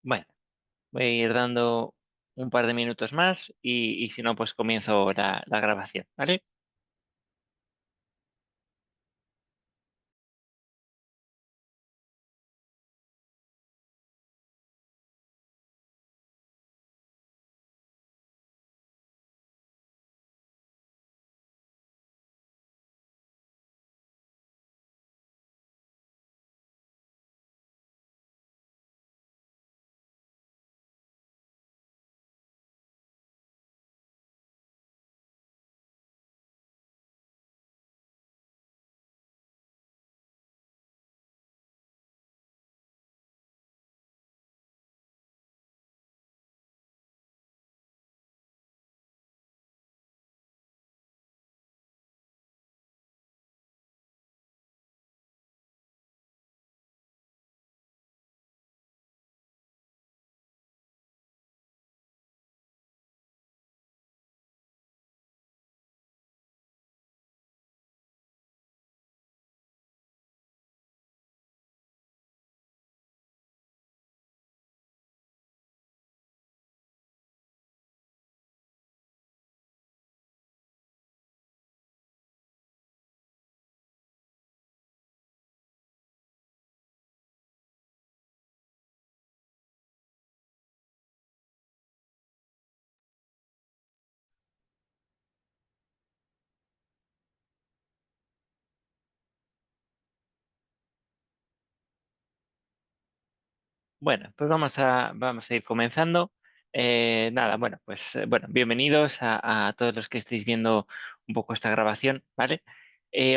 Bueno, voy a ir dando un par de minutos más y si no, pues comienzo la grabación, ¿vale? Bueno, pues vamos a ir comenzando. Nada, bueno, pues bueno, bienvenidos a todos los que estéis viendo un poco esta grabación, ¿vale?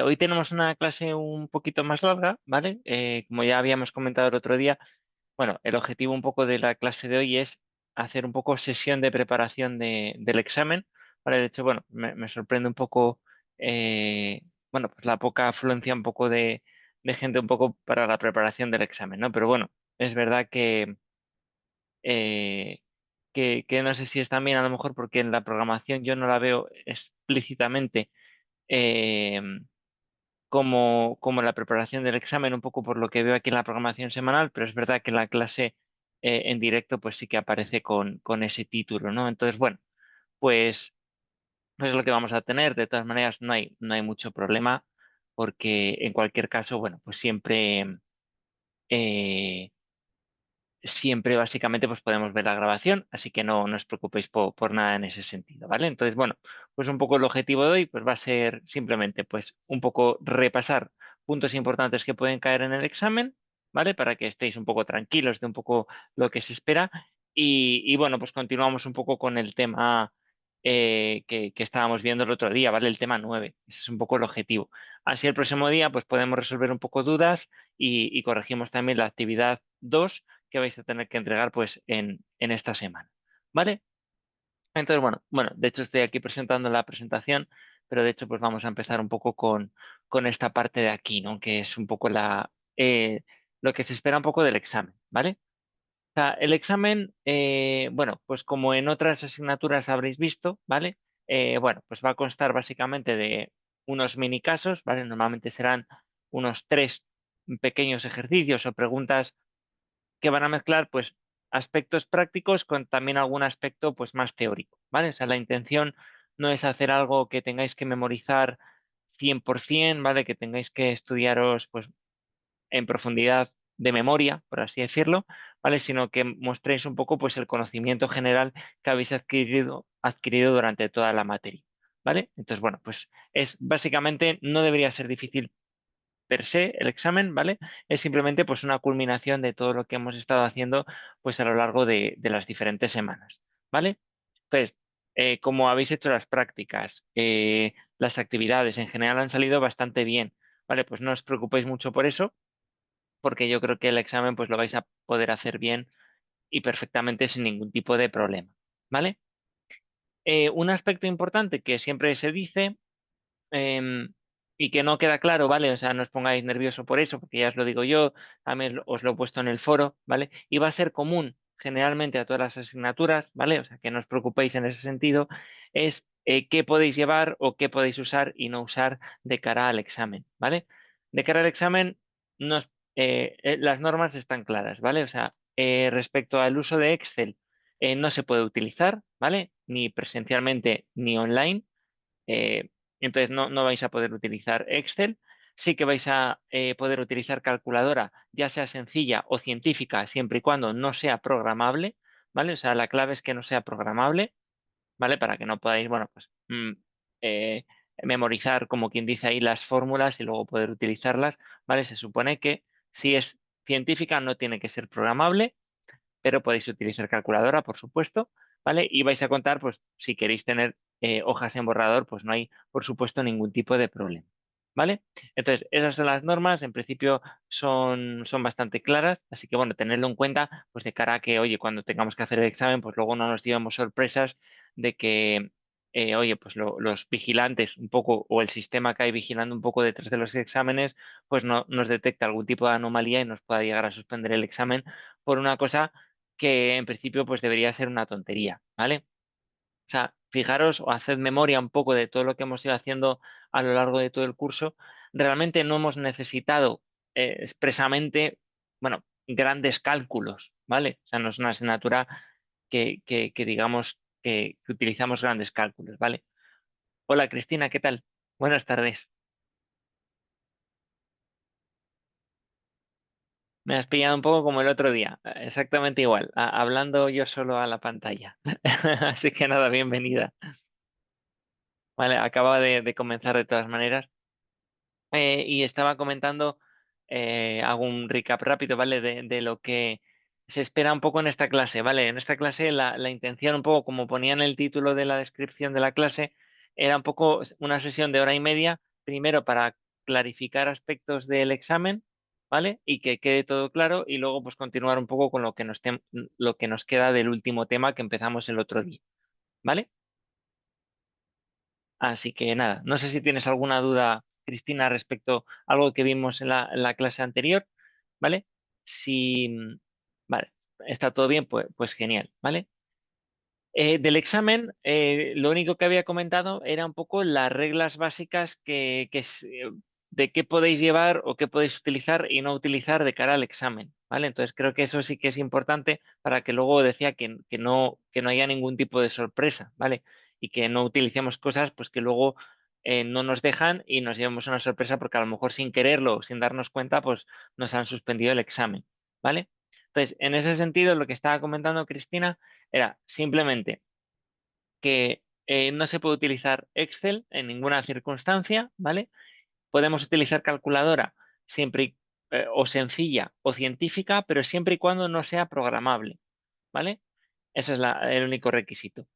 Hoy tenemos una clase un poquito más larga, ¿vale? Como ya habíamos comentado el otro día, bueno, el objetivo un poco de la clase de hoy es hacer un poco sesión de preparación del examen, ¿vale? De hecho, bueno, me sorprende un poco, bueno, pues la poca afluencia un poco de gente un poco para la preparación del examen, ¿no? Pero bueno, es verdad eh, que no sé si es también a lo mejor porque en la programación yo no la veo explícitamente eh, como la preparación del examen, un poco por lo que veo aquí en la programación semanal, pero es verdad que en la clase en directo pues sí que aparece con ese título, ¿no? Entonces, bueno, pues, pues es lo que vamos a tener. De todas maneras, no hay mucho problema porque en cualquier caso, bueno, pues eh, siempre básicamente pues podemos ver la grabación, así que no os preocupéis por nada en ese sentido, ¿vale? Entonces, bueno, pues un poco el objetivo de hoy pues va a ser simplemente pues un poco repasar puntos importantes que pueden caer en el examen, ¿vale? Para que estéis un poco tranquilos de un poco lo que se espera y bueno, pues continuamos un poco con el tema que estábamos viendo el otro día, ¿vale? El tema 9, ese es un poco el objetivo. Así el próximo día pues podemos resolver un poco dudas y corregimos también la actividad 2 que vais a tener que entregar pues en esta semana. ¿Vale? Entonces, bueno, de hecho estoy aquí presentando la presentación, pero de hecho pues vamos a empezar un poco con esta parte de aquí, ¿no? Que es un poco lo que se espera un poco del examen, ¿vale? O sea, el examen, bueno, pues como en otras asignaturas habréis visto, ¿vale? Bueno, pues va a constar básicamente de unos mini casos, ¿vale? Normalmente serán unos tres pequeños ejercicios o preguntas que van a mezclar pues aspectos prácticos con también algún aspecto pues más teórico, ¿vale? O sea, la intención no es hacer algo que tengáis que memorizar 100%, ¿vale? Que tengáis que estudiaros pues en profundidad de memoria, por así decirlo, ¿vale? Sino que mostréis un poco pues el conocimiento general que habéis adquirido durante toda la materia, ¿vale? Entonces, bueno, pues es básicamente no debería ser difícil per se el examen, ¿vale? Es simplemente pues una culminación de todo lo que hemos estado haciendo pues a lo largo de las diferentes semanas, ¿vale? Entonces, como habéis hecho las prácticas, las actividades en general han salido bastante bien, ¿vale? Pues no os preocupéis mucho por eso, porque yo creo que el examen pues lo vais a poder hacer bien y perfectamente sin ningún tipo de problema, ¿vale? Un aspecto importante que siempre se dice em, y que no queda claro, ¿vale? O sea, no os pongáis nervioso por eso, porque ya os lo digo yo, también os lo he puesto en el foro, ¿vale? Y va a ser común generalmente a todas las asignaturas, ¿vale? O sea, que no os preocupéis en ese sentido, es qué podéis llevar o qué podéis usar y no usar de cara al examen, ¿vale? De cara al examen, las normas están claras, ¿vale? O sea, respecto al uso de Excel, no se puede utilizar, ¿vale? Ni presencialmente ni online. eh, entonces no vais a poder utilizar Excel. Sí que vais a poder utilizar calculadora, ya sea sencilla o científica, siempre y cuando no sea programable, ¿vale? O sea, la clave es que no sea programable, ¿vale? Para que no podáis, bueno, pues eh, memorizar, como quien dice ahí, las fórmulas y luego poder utilizarlas, ¿vale? Se supone que si es científica no tiene que ser programable, pero podéis utilizar calculadora, por supuesto, ¿vale? Y vais a contar, pues, si queréis tener hojas en borrador, pues no hay, por supuesto, ningún tipo de problema, ¿vale? Entonces, esas son las normas, en principio son bastante claras, así que, bueno, tenerlo en cuenta, pues, de cara a que, oye, cuando tengamos que hacer el examen, pues luego no nos llevemos sorpresas de que, oye, pues los vigilantes un poco, o el sistema que hay vigilando un poco detrás de los exámenes, pues no nos detecta algún tipo de anomalía y nos pueda llegar a suspender el examen por una cosa que en principio pues debería ser una tontería, ¿vale? O sea, fijaros o haced memoria un poco de todo lo que hemos ido haciendo a lo largo de todo el curso. Realmente no hemos necesitado expresamente, bueno, grandes cálculos, ¿vale? O sea, no es una asignatura que digamos que utilizamos grandes cálculos, ¿vale? Hola Cristina, ¿qué tal? Buenas tardes. Me has pillado un poco como el otro día, exactamente igual, hablando yo solo a la pantalla. Así que nada, bienvenida. Vale, acaba de comenzar de todas maneras. Y estaba comentando, hago un recap rápido, ¿vale? De lo que se espera un poco en esta clase, ¿vale? En esta clase la intención, un poco como ponía en el título de la descripción de la clase, era un poco una sesión de hora y media, primero para clarificar aspectos del examen, ¿vale? Y que quede todo claro, y luego pues continuar un poco con lo que nos queda del último tema que empezamos el otro día, ¿vale? Así que nada, no sé si tienes alguna duda, Cristina, respecto a algo que vimos en la clase anterior, ¿vale? Si, vale, está todo bien, pues genial, ¿vale? Del examen, lo único que había comentado era un poco las reglas básicas de qué podéis llevar o qué podéis utilizar y no utilizar de cara al examen, ¿vale? Entonces creo que eso sí que es importante para que luego decía que no haya ningún tipo de sorpresa, ¿vale? Y que no utilicemos cosas pues que luego no nos dejan y nos llevemos una sorpresa porque a lo mejor sin quererlo o sin darnos cuenta pues nos han suspendido el examen, ¿vale? Entonces, en ese sentido, lo que estaba comentando Cristina era simplemente que no se puede utilizar Excel en ninguna circunstancia, ¿vale? Podemos utilizar calculadora siempre o sencilla o científica, pero siempre y cuando no sea programable, ¿vale? Ese es el único requisito.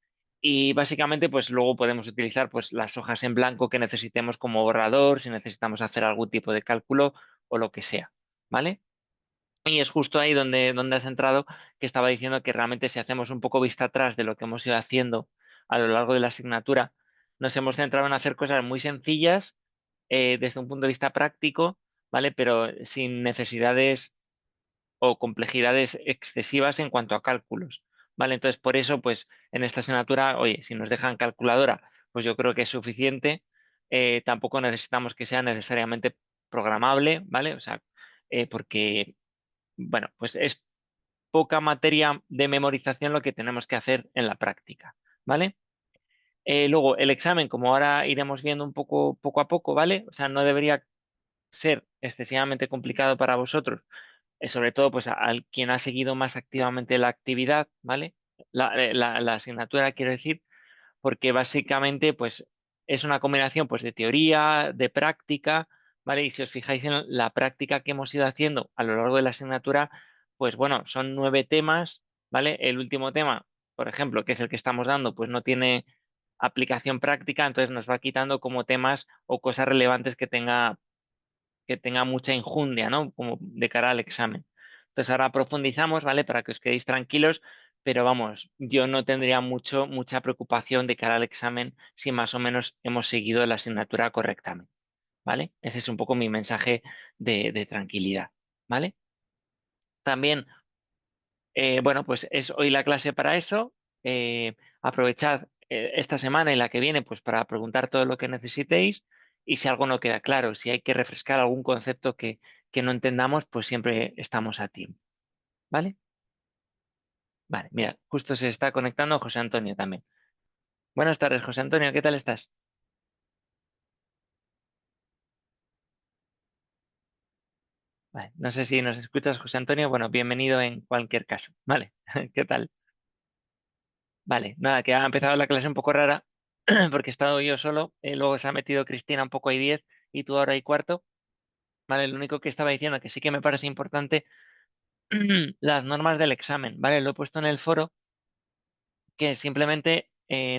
Y básicamente, pues luego podemos utilizar pues, las hojas en blanco que necesitemos como borrador, si necesitamos hacer algún tipo de cálculo o lo que sea, ¿vale? Y es justo ahí donde has entrado, que estaba diciendo que realmente si hacemos un poco vista atrás de lo que hemos ido haciendo a lo largo de la asignatura, nos hemos centrado en hacer cosas muy sencillas desde un punto de vista práctico, ¿vale? Pero sin necesidades o complejidades excesivas en cuanto a cálculos, ¿vale? Entonces, por eso, pues en esta asignatura, oye, si nos dejan calculadora, pues yo creo que es suficiente. Tampoco necesitamos que sea necesariamente programable, ¿vale? O sea, porque bueno, pues es poca materia de memorización lo que tenemos que hacer en la práctica, ¿vale? Luego, el examen, como ahora iremos viendo un poco a poco, ¿vale? O sea, no debería ser excesivamente complicado para vosotros, sobre todo pues al quien ha seguido más activamente la actividad, ¿vale? La asignatura, quiero decir, porque básicamente pues es una combinación pues de teoría, de práctica, ¿vale? Y si os fijáis en la práctica que hemos ido haciendo a lo largo de la asignatura, pues bueno, son 9 temas, ¿vale? El último tema, por ejemplo, que es el que estamos dando, pues no tiene aplicación práctica, entonces nos va quitando como temas o cosas relevantes que tenga mucha injundia, ¿no? Como de cara al examen. Entonces ahora profundizamos, ¿vale? Para que os quedéis tranquilos, pero vamos, yo no tendría mucha preocupación de cara al examen si más o menos hemos seguido la asignatura correctamente, ¿vale? Ese es un poco mi mensaje de tranquilidad, ¿vale? También, bueno, pues es hoy la clase para eso. Aprovechad esta semana y la que viene, pues para preguntar todo lo que necesitéis y si algo no queda claro, si hay que refrescar algún concepto que no entendamos, pues siempre estamos a tiempo, ¿vale? Vale, mira, justo se está conectando José Antonio también. Buenas tardes, José Antonio, ¿qué tal estás? Vale, no sé si nos escuchas, José Antonio. Bueno, bienvenido en cualquier caso. Vale, ¿qué tal? Vale, nada, que ha empezado la clase un poco rara porque he estado yo solo, luego se ha metido Cristina un poco ahí 10 y tú ahora hay cuarto. Vale, lo único que estaba diciendo que sí que me parece importante las normas del examen, ¿vale? Lo he puesto en el foro que simplemente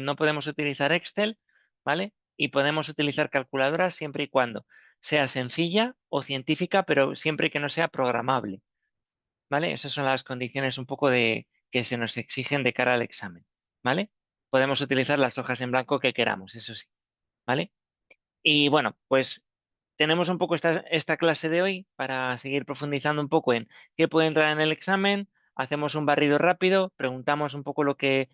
no podemos utilizar Excel, ¿vale? Y podemos utilizar calculadoras siempre y cuando sea sencilla o científica, pero siempre que no sea programable, ¿vale? Esas son las condiciones un poco de que se nos exigen de cara al examen, ¿vale? Podemos utilizar las hojas en blanco que queramos, eso sí, ¿vale? Y bueno, pues tenemos un poco esta clase de hoy para seguir profundizando un poco en qué puede entrar en el examen. Hacemos un barrido rápido, preguntamos un poco lo que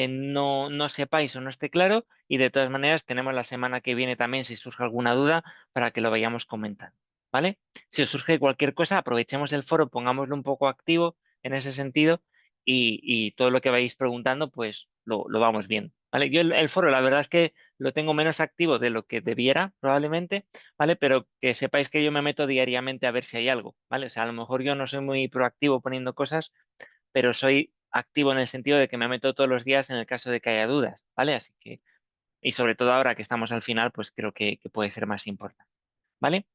no sepáis o no esté claro y de todas maneras tenemos la semana que viene también si surge alguna duda para que lo vayamos comentando, ¿vale? Si os surge cualquier cosa, aprovechemos el foro, pongámoslo un poco activo en ese sentido y todo lo que vais preguntando pues lo vamos viendo, ¿vale? Yo el foro la verdad es que lo tengo menos activo de lo que debiera probablemente, ¿vale? Pero que sepáis que yo me meto diariamente a ver si hay algo, ¿vale? O sea, a lo mejor yo no soy muy proactivo poniendo cosas, pero soy activo en el sentido de que me meto todos los días en el caso de que haya dudas, ¿vale? Así que, y sobre todo ahora que estamos al final, pues creo que puede ser más importante, ¿vale?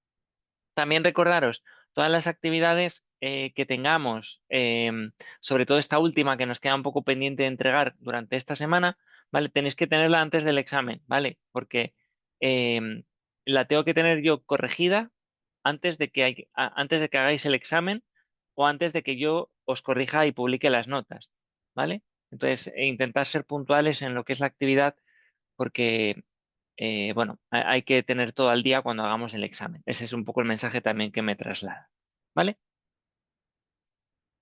También recordaros todas las actividades que tengamos, sobre todo esta última que nos queda un poco pendiente de entregar durante esta semana, ¿vale? Tenéis que tenerla antes del examen, ¿vale? Porque em, la tengo que tener yo corregida antes de que hagáis el examen o antes de que yo os corrija y publique las notas, ¿vale? Entonces, intentar ser puntuales en lo que es la actividad porque bueno, hay que tener todo al día cuando hagamos el examen. Ese es un poco el mensaje también que me traslada. ¿Vale?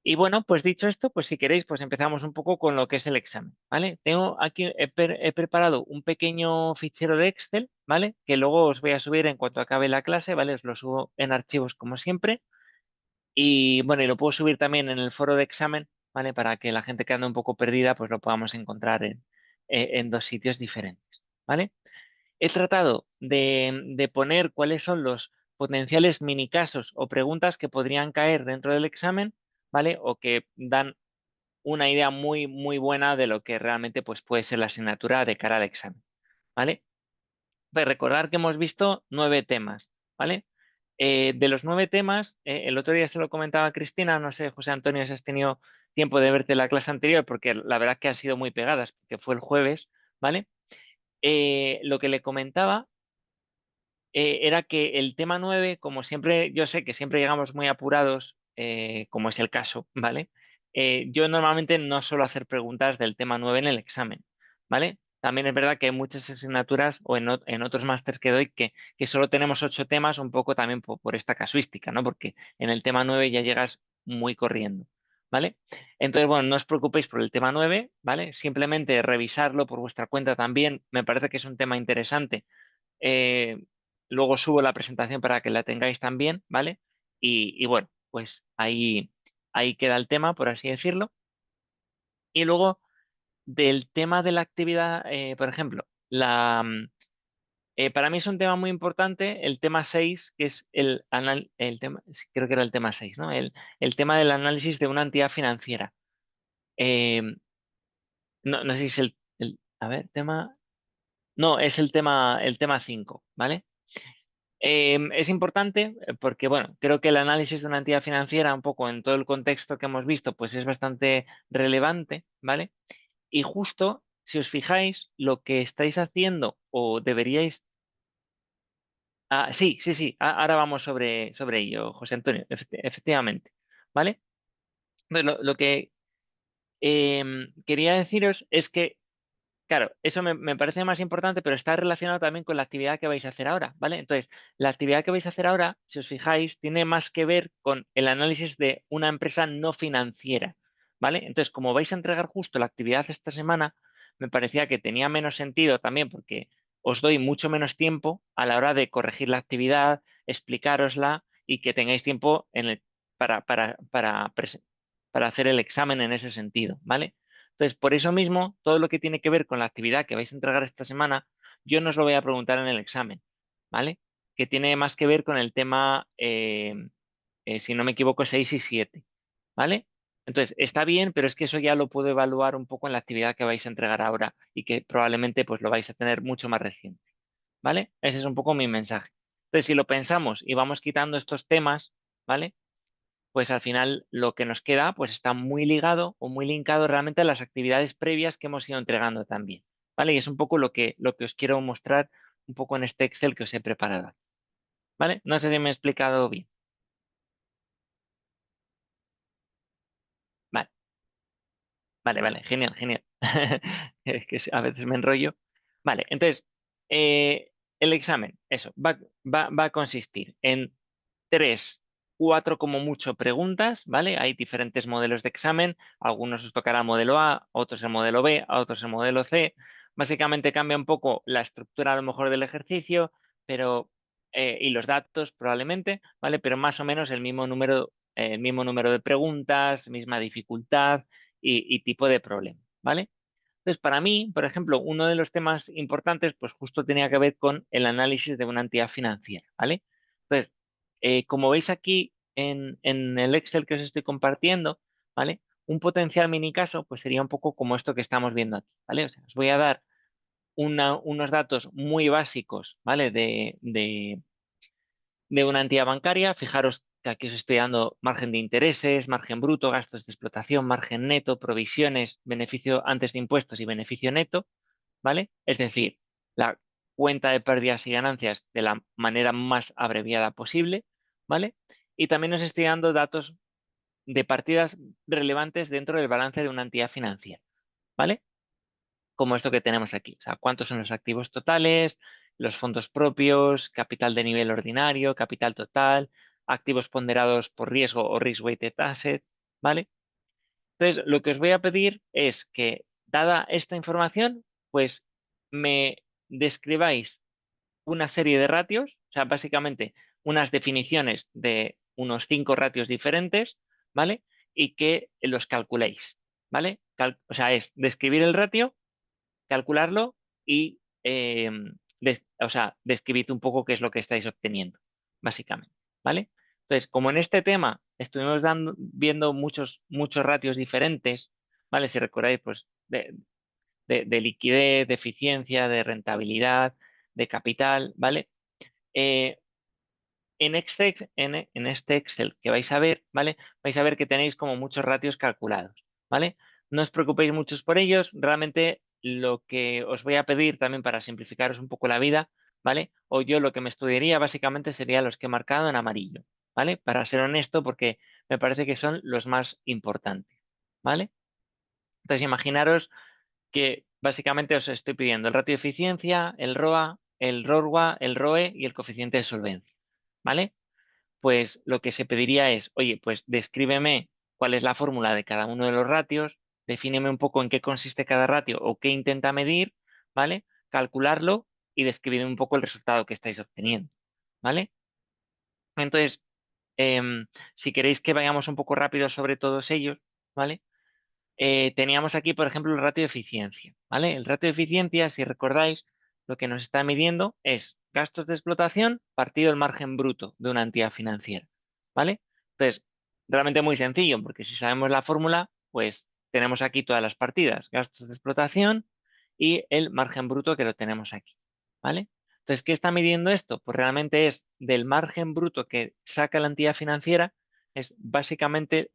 Y bueno, pues dicho esto, pues si queréis, pues empezamos un poco con lo que es el examen. ¿Vale? Tengo aquí, he preparado un pequeño fichero de Excel, ¿vale? Que luego os voy a subir en cuanto acabe la clase, ¿vale? Os lo subo en archivos como siempre. Y bueno, y lo puedo subir también en el foro de examen, ¿vale? Para que la gente que anda un poco perdida, pues lo podamos encontrar en dos sitios diferentes. ¿Vale? He tratado de poner cuáles son los potenciales mini casos o preguntas que podrían caer dentro del examen, ¿vale? O que dan una idea muy, muy buena de lo que realmente pues, puede ser la asignatura de cara al examen, ¿vale? Pues recordar que hemos visto 9 temas, ¿vale? De los 9 temas, el otro día se lo comentaba a Cristina, no sé, José Antonio, si has tenido tiempo de verte la clase anterior, porque la verdad que han sido muy pegadas, porque fue el jueves, ¿vale? Lo que le comentaba era que el tema 9 como siempre, yo sé que siempre llegamos muy apurados, como es el caso, ¿vale? Yo normalmente no suelo hacer preguntas del tema 9 en el examen, ¿vale? También es verdad que hay muchas asignaturas o en otros másters que doy que solo tenemos 8 temas, un poco también por esta casuística, ¿no? Porque en el tema 9 ya llegas muy corriendo, ¿vale? Entonces, bueno, no os preocupéis por el tema 9, ¿vale? Simplemente revisarlo por vuestra cuenta también, me parece que es un tema interesante. eh, Luego subo la presentación para que la tengáis también, ¿vale? Y bueno, pues ahí queda el tema, por así decirlo. Y luego del tema de la actividad, por ejemplo, para mí es un tema muy importante el tema 6 que es el tema, sí, creo que era el tema 6, ¿no? El tema del análisis de una entidad financiera. Eh, no sé si es a ver, tema, no, es el tema 5, ¿vale? Es importante porque, bueno, creo que el análisis de una entidad financiera, un poco en todo el contexto que hemos visto, pues es bastante relevante, ¿vale? Y justo, si os fijáis, lo que estáis haciendo o deberíais... Ah, sí, sí, sí, ahora vamos sobre ello, José Antonio, efectivamente, ¿vale? Entonces, lo que quería deciros es que claro, eso me parece más importante, pero está relacionado también con la actividad que vais a hacer ahora, ¿vale? Entonces, la actividad que vais a hacer ahora, si os fijáis, tiene más que ver con el análisis de una empresa no financiera, ¿vale? Entonces, como vais a entregar justo la actividad esta semana, me parecía que tenía menos sentido también porque os doy mucho menos tiempo a la hora de corregir la actividad, explicárosla y que tengáis tiempo para presentar. para hacer el examen en ese sentido, ¿vale? Entonces, por eso mismo, todo lo que tiene que ver con la actividad que vais a entregar esta semana, yo no os lo voy a preguntar en el examen, ¿vale? Que tiene más que ver con el tema, si no me equivoco, 6 y 7, ¿vale? Entonces, está bien, pero es que eso ya lo puedo evaluar un poco en la actividad que vais a entregar ahora y que probablemente pues lo vais a tener mucho más reciente, ¿vale? Ese es un poco mi mensaje. Entonces, si lo pensamos y vamos quitando estos temas, ¿vale? Pues al final lo que nos queda pues está muy ligado o muy linkado realmente a las actividades previas que hemos ido entregando también, ¿vale? Y es un poco lo que os quiero mostrar un poco en este Excel que os he preparado, ¿vale? No sé si me he explicado bien. Vale, vale, vale, genial, genial. Es que a veces me enrollo. Vale, entonces, el examen, eso, va a consistir en tres, cuatro como mucho preguntas, ¿vale? Hay diferentes modelos de examen, algunos os tocará modelo A, otros el modelo B, a otros el modelo C. Básicamente cambia un poco la estructura a lo mejor del ejercicio, pero y los datos probablemente, ¿vale? Pero más o menos el mismo número de preguntas, misma dificultad y tipo de problema, ¿vale? Entonces, para mí, por ejemplo, uno de los temas importantes, pues justo tenía que ver con el análisis de una entidad financiera, ¿vale? Entonces, como veis aquí en el Excel que os estoy compartiendo, ¿vale? Un potencial mini caso, pues sería un poco como esto que estamos viendo aquí, ¿vale? O sea, os voy a dar unos datos muy básicos, ¿vale? De una entidad bancaria. Fijaros que aquí os estoy dando margen de intereses, margen bruto, gastos de explotación, margen neto, provisiones, beneficio antes de impuestos y beneficio neto, ¿vale? Es decir, la cuenta de pérdidas y ganancias de la manera más abreviada posible, ¿vale? Y también os estoy dando datos de partidas relevantes dentro del balance de una entidad financiera, ¿vale? Como esto que tenemos aquí. O sea, cuántos son los activos totales, los fondos propios, capital de nivel ordinario, capital total, activos ponderados por riesgo o risk-weighted asset, ¿vale? Entonces, lo que os voy a pedir es que, dada esta información, pues me describáis una serie de ratios, o sea, básicamente unas definiciones de unos 5 ratios diferentes, ¿vale? Y que los calculéis, ¿vale? O sea, es describir el ratio, calcularlo y, o sea, describid un poco qué es lo que estáis obteniendo, básicamente, ¿vale? Entonces, como en este tema estuvimos viendo muchos ratios diferentes, ¿vale? Si recordáis, pues, de liquidez, de eficiencia, de rentabilidad, de capital, ¿vale? Eh, en este Excel que vais a ver, ¿vale? Vais a ver que tenéis como muchos ratios calculados, ¿vale? No os preocupéis muchos por ellos, realmente lo que os voy a pedir también para simplificaros un poco la vida, ¿vale? O yo lo que me estudiaría básicamente sería los que he marcado en amarillo, ¿vale? Para ser honesto, porque me parece que son los más importantes, ¿vale? Entonces, imaginaros que básicamente os estoy pidiendo el ratio de eficiencia, el ROA, el RORWA, el ROE y el coeficiente de solvencia, ¿vale? Pues lo que se pediría es, oye, pues descríbeme cuál es la fórmula de cada uno de los ratios, defíneme un poco en qué consiste cada ratio o qué intenta medir, ¿vale? Calcularlo y describir un poco el resultado que estáis obteniendo, ¿vale? Entonces, si queréis que vayamos un poco rápido sobre todos ellos, ¿vale? Teníamos aquí, por ejemplo, el ratio de eficiencia, ¿vale? El ratio de eficiencia, si recordáis, lo que nos está midiendo es gastos de explotación partido el margen bruto de una entidad financiera, ¿vale? Entonces, realmente muy sencillo, porque si sabemos la fórmula, pues tenemos aquí todas las partidas, gastos de explotación y el margen bruto que lo tenemos aquí, ¿vale? Entonces, ¿qué está midiendo esto? Pues realmente es del margen bruto que saca la entidad financiera, es básicamente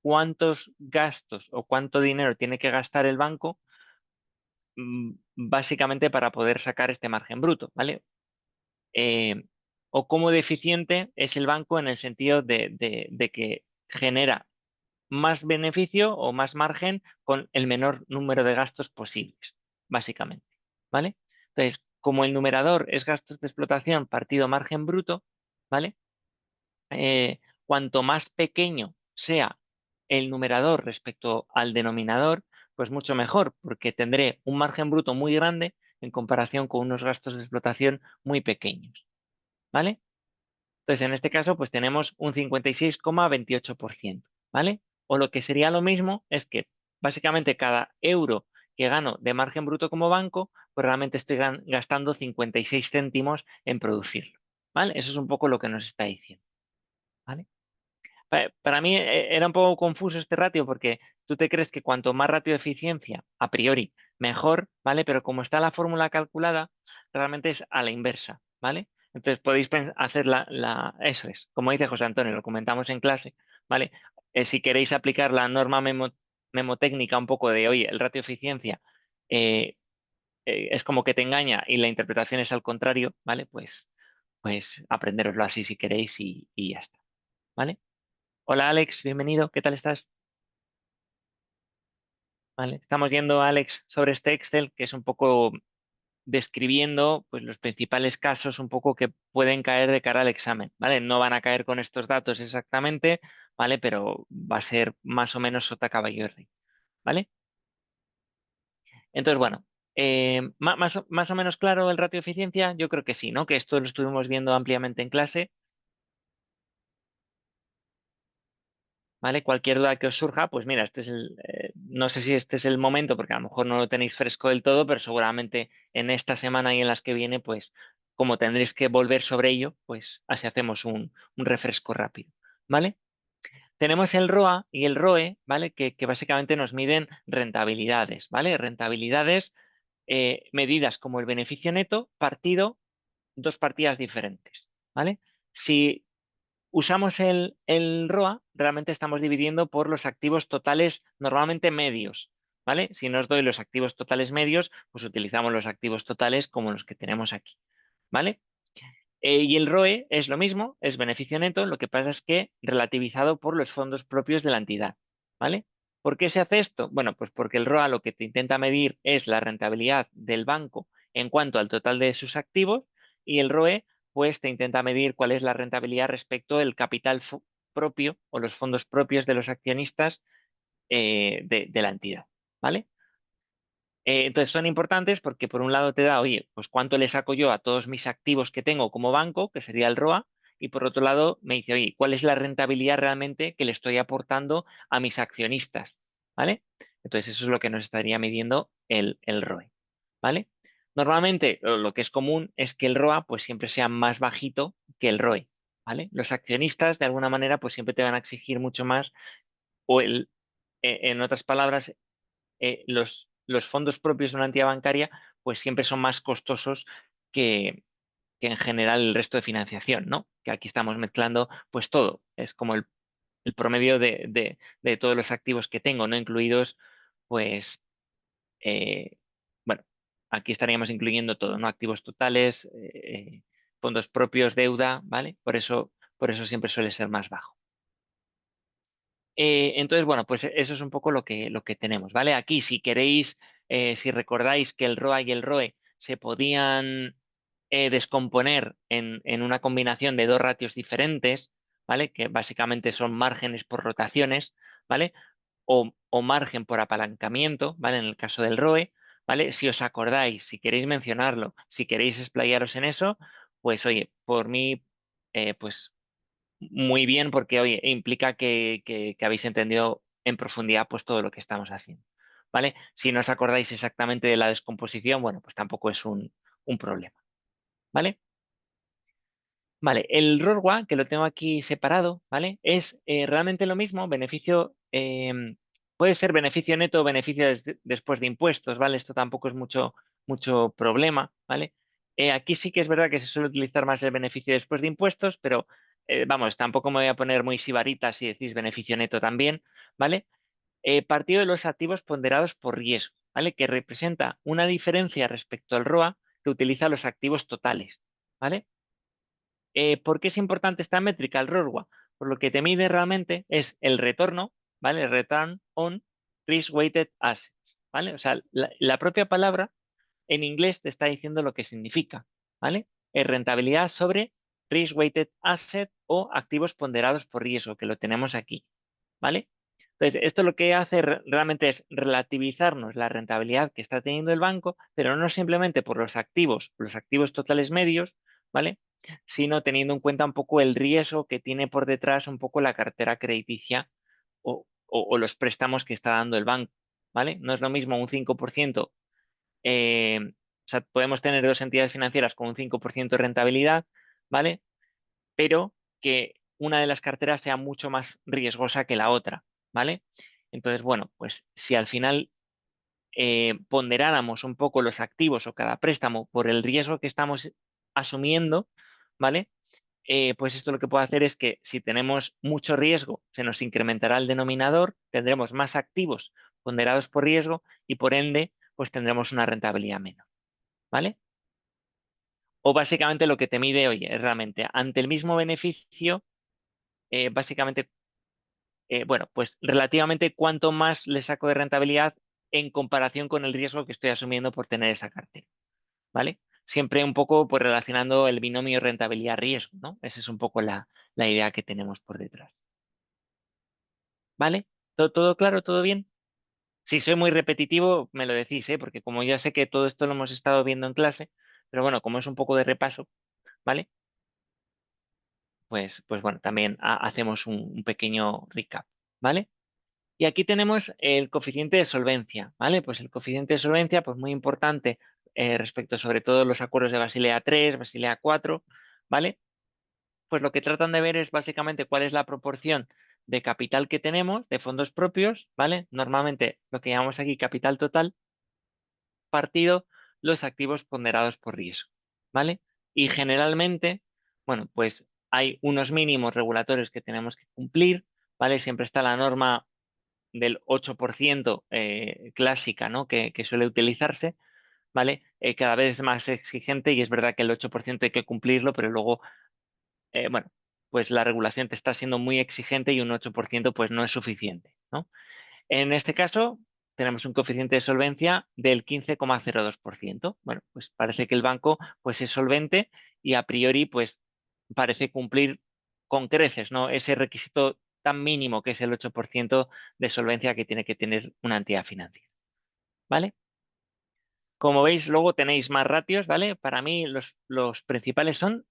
cuántos gastos o cuánto dinero tiene que gastar el banco, básicamente para poder sacar este margen bruto, ¿vale? Eh, o cómo deficiente es el banco en el sentido de que genera más beneficio o más margen con el menor número de gastos posibles, básicamente, ¿vale? Entonces, como el numerador es gastos de explotación partido margen bruto, ¿vale? Cuanto más pequeño sea el numerador respecto al denominador, pues mucho mejor, porque tendré un margen bruto muy grande en comparación con unos gastos de explotación muy pequeños, ¿vale? Entonces, en este caso, pues tenemos un 56,28%, ¿vale? O lo que sería lo mismo es que básicamente cada euro que gano de margen bruto como banco, pues realmente estoy gastando 56 céntimos en producirlo, ¿vale? Eso es un poco lo que nos está diciendo, ¿vale? Para mí era un poco confuso este ratio porque tú te crees que cuanto más ratio de eficiencia, a priori, mejor, ¿vale? Pero como está la fórmula calculada, realmente es a la inversa, ¿vale? Entonces podéis hacer eso es, como dice José Antonio, lo comentamos en clase, ¿vale? Si queréis aplicar la norma memotécnica un poco de, oye, el ratio de eficiencia eh, es como que te engaña y la interpretación es al contrario, ¿vale? Pues aprenderoslo así si queréis y ya está, ¿vale? Hola Alex, bienvenido. ¿Qué tal estás? Vale. Estamos viendo, Alex, sobre este Excel, que es un poco describiendo pues, los principales casos un poco que pueden caer de cara al examen, ¿vale? No van a caer con estos datos exactamente, ¿vale? Pero va a ser más o menos sota caballo y rey, ¿vale? Entonces, bueno, más o menos claro el ratio de eficiencia, yo creo que sí, ¿no? Que esto lo estuvimos viendo ampliamente en clase. ¿Vale? Cualquier duda que os surja, pues mira, no sé si este es el momento, porque a lo mejor no lo tenéis fresco del todo, pero seguramente en esta semana y en las que viene, pues como tendréis que volver sobre ello, pues así hacemos un refresco rápido, ¿vale? Tenemos el ROA y el ROE, ¿vale? Que básicamente nos miden rentabilidades, ¿vale? Rentabilidades medidas como el beneficio neto partido dos partidas diferentes, ¿vale? Si usamos el ROA, realmente estamos dividiendo por los activos totales normalmente medios, ¿vale? Si no os doy los activos totales medios, pues utilizamos los activos totales como los que tenemos aquí, ¿vale? Y el ROE es lo mismo, es beneficio neto, lo que pasa es que relativizado por los fondos propios de la entidad, ¿vale? ¿Por qué se hace esto? Bueno, pues porque el ROA lo que te intenta medir es la rentabilidad del banco en cuanto al total de sus activos y el ROE pues te intenta medir cuál es la rentabilidad respecto del capital propio o los fondos propios de los accionistas de la entidad, ¿vale? Entonces son importantes porque por un lado te da, oye, pues cuánto le saco yo a todos mis activos que tengo como banco, que sería el ROA, y por otro lado me dice, oye, ¿cuál es la rentabilidad realmente que le estoy aportando a mis accionistas? ¿Vale? Entonces eso es lo que nos estaría midiendo el ROE, ¿vale? Normalmente lo que es común es que el ROA pues siempre sea más bajito que el ROE, ¿vale? Los accionistas de alguna manera pues siempre te van a exigir mucho más o en otras palabras, los fondos propios de una entidad bancaria pues siempre son más costosos que, que en general el resto de financiación, ¿no? Que aquí estamos mezclando pues todo, es como el promedio de todos los activos que tengo, no incluidos pues, eh, bueno, aquí estaríamos incluyendo todo, ¿no? Activos totales, fondos propios, deuda, ¿vale? Por eso siempre suele ser más bajo. Entonces, bueno, pues eso es un poco lo que tenemos, ¿vale? Aquí, si queréis, si recordáis que el ROA y el ROE se podían descomponer en una combinación de dos ratios diferentes, ¿vale? Que básicamente son márgenes por rotaciones, ¿vale? O margen por apalancamiento, ¿vale? En el caso del ROE, ¿vale? Si os acordáis, si queréis mencionarlo, si queréis explayaros en eso, pues oye, por mí, pues muy bien porque, oye, implica que habéis entendido en profundidad pues todo lo que estamos haciendo, ¿vale? Si no os acordáis exactamente de la descomposición, bueno, pues tampoco es un problema, ¿vale? Vale, el RORWA, que lo tengo aquí separado, ¿vale? Es realmente lo mismo, beneficio, puede ser beneficio neto o beneficio después de impuestos, ¿vale? Esto tampoco es mucho problema, ¿vale? Aquí sí que es verdad que se suele utilizar más el beneficio después de impuestos, pero vamos, tampoco me voy a poner muy sibarita si decís beneficio neto también, ¿vale? Partido de los activos ponderados por riesgo, ¿vale? Que representa una diferencia respecto al ROA que utiliza los activos totales, ¿vale? ¿Por qué es importante esta métrica, el RORWA? Por lo que te mide realmente es el retorno, ¿vale? Return on Risk-Weighted Assets, ¿vale? O sea, la propia palabra en inglés te está diciendo lo que significa, ¿vale? Es rentabilidad sobre Risk-Weighted Asset o activos ponderados por riesgo, que lo tenemos aquí, ¿vale? Entonces, esto lo que hace realmente es relativizarnos la rentabilidad que está teniendo el banco, pero no simplemente por los activos totales medios, ¿vale? Sino teniendo en cuenta un poco el riesgo que tiene por detrás un poco la cartera crediticia o los préstamos que está dando el banco, ¿vale? No es lo mismo un 5%, o sea, podemos tener dos entidades financieras con un 5% de rentabilidad, ¿vale? Pero que una de las carteras sea mucho más riesgosa que la otra, ¿vale? Entonces, bueno, pues si al final ponderáramos un poco los activos o cada préstamo por el riesgo que estamos asumiendo, ¿vale? Pues esto lo que puede hacer es que si tenemos mucho riesgo, se nos incrementará el denominador, tendremos más activos ponderados por riesgo y por ende, pues tendremos una rentabilidad menor, ¿vale? O básicamente lo que te mide, oye, es realmente ante el mismo beneficio, básicamente, bueno, pues relativamente cuánto más le saco de rentabilidad en comparación con el riesgo que estoy asumiendo por tener esa cartera, ¿vale? Siempre un poco pues relacionando el binomio rentabilidad-riesgo, ¿no? Esa es un poco la idea que tenemos por detrás. ¿Vale? ¿Todo claro? ¿Todo bien? Si soy muy repetitivo, me lo decís, ¿eh? Porque como ya sé que todo esto lo hemos estado viendo en clase, pero bueno, como es un poco de repaso, ¿vale? Pues bueno, también hacemos un pequeño recap, ¿vale? Y aquí tenemos el coeficiente de solvencia, ¿vale? Pues el coeficiente de solvencia, pues muy importante respecto sobre todo los acuerdos de Basilea III, Basilea IV, ¿vale? Pues lo que tratan de ver es básicamente cuál es la proporción de capital que tenemos, de fondos propios, ¿vale? Normalmente lo que llamamos aquí capital total, partido los activos ponderados por riesgo, ¿vale? Y generalmente, bueno, pues hay unos mínimos regulatorios que tenemos que cumplir, ¿vale? Siempre está la norma del 8% clásica, ¿no? Que suele utilizarse, ¿vale? Cada vez es más exigente y es verdad que el 8% hay que cumplirlo, pero luego bueno, pues la regulación te está siendo muy exigente y un 8% pues no es suficiente, ¿no? En este caso, tenemos un coeficiente de solvencia del 15,02%. Bueno, pues parece que el banco pues es solvente y a priori pues parece cumplir con creces, ¿no? Ese requisito tan mínimo que es el 8% de solvencia que tiene que tener una entidad financiera, ¿vale? Como veis, luego tenéis más ratios, ¿vale? Para mí los principales son,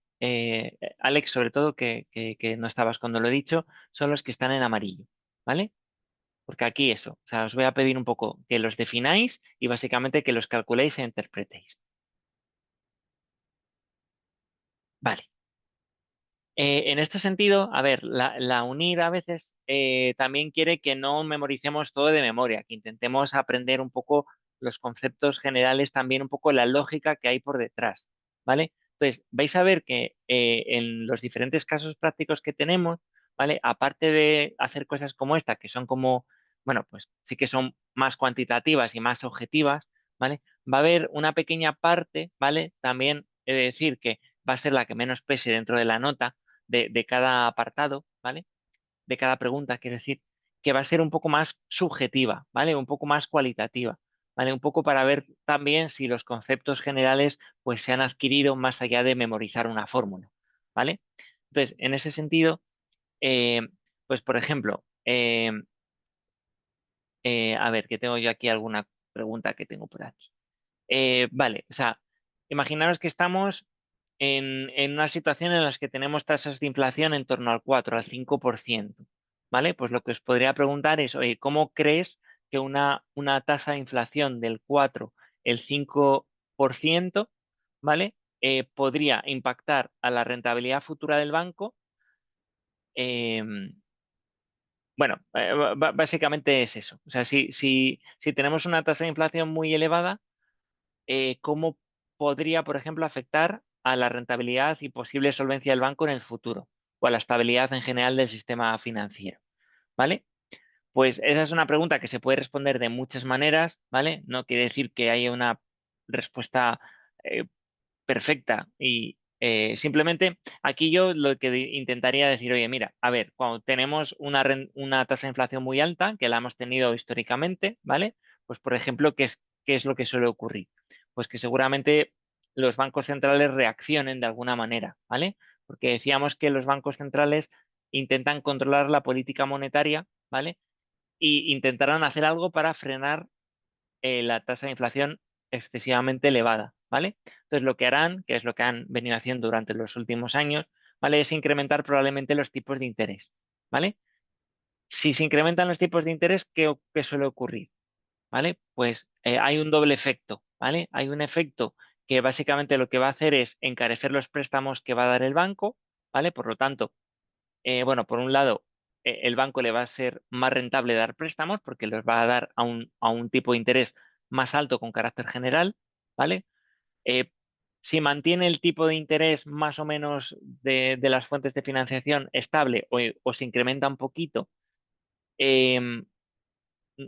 Alex, sobre todo, que no estabas cuando lo he dicho, son los que están en amarillo, ¿vale? Porque aquí eso, o sea, os voy a pedir un poco que los defináis y básicamente que los calculéis e interpretéis. Vale. En este sentido, a ver, la UNIR a veces también quiere que no memoricemos todo de memoria, que intentemos aprender un poco los conceptos generales, también un poco la lógica que hay por detrás, ¿vale? Entonces, vais a ver que en los diferentes casos prácticos que tenemos, ¿vale? Aparte de hacer cosas como esta, que son como, bueno, pues sí que son más cuantitativas y más objetivas, ¿vale? Va a haber una pequeña parte, ¿vale? También he de decir que va a ser la que menos pese dentro de la nota de cada apartado, ¿vale? De cada pregunta, quiero decir, que va a ser un poco más subjetiva, ¿vale? Un poco más cualitativa, ¿vale? Un poco para ver también si los conceptos generales pues se han adquirido más allá de memorizar una fórmula, ¿vale? Entonces, en ese sentido, eh, pues por ejemplo, a ver, que tengo yo aquí alguna pregunta que tengo por aquí. Vale, o sea, imaginaros que estamos en una situación en la que tenemos tasas de inflación en torno al 4 al 5%, ¿vale? Pues lo que os podría preguntar es, oye, ¿cómo crees que una tasa de inflación del 4 el 5%, ¿vale? Podría impactar a la rentabilidad futura del banco? Bueno, básicamente es eso. O sea, si tenemos una tasa de inflación muy elevada, cómo podría, por ejemplo, afectar a la rentabilidad y posible solvencia del banco en el futuro o a la estabilidad en general del sistema financiero, ¿vale? Pues esa es una pregunta que se puede responder de muchas maneras, ¿vale? No quiere decir que haya una respuesta eh, perfecta y simplemente aquí yo lo que intentaría decir, oye, mira, a ver, cuando tenemos una tasa de inflación muy alta, que la hemos tenido históricamente, ¿vale? Pues, por ejemplo, qué es lo que suele ocurrir? Pues que seguramente los bancos centrales reaccionen de alguna manera, ¿vale? Porque decíamos que los bancos centrales intentan controlar la política monetaria, ¿vale? Y intentarán hacer algo para frenar la tasa de inflación excesivamente elevada, ¿vale? Entonces, lo que harán, que es lo que han venido haciendo durante los últimos años, ¿vale? Es incrementar probablemente los tipos de interés, ¿vale? Si se incrementan los tipos de interés, ¿qué suele ocurrir? ¿Vale? Pues hay un doble efecto, ¿vale? Hay un efecto que básicamente lo que va a hacer es encarecer los préstamos que va a dar el banco, ¿vale? Por lo tanto, bueno, por un lado, el banco le va a ser más rentable dar préstamos porque los va a dar a un tipo de interés más alto con carácter general, ¿vale? Eh, si mantiene el tipo de interés más o menos de las fuentes de financiación estable o se incrementa un poquito, em,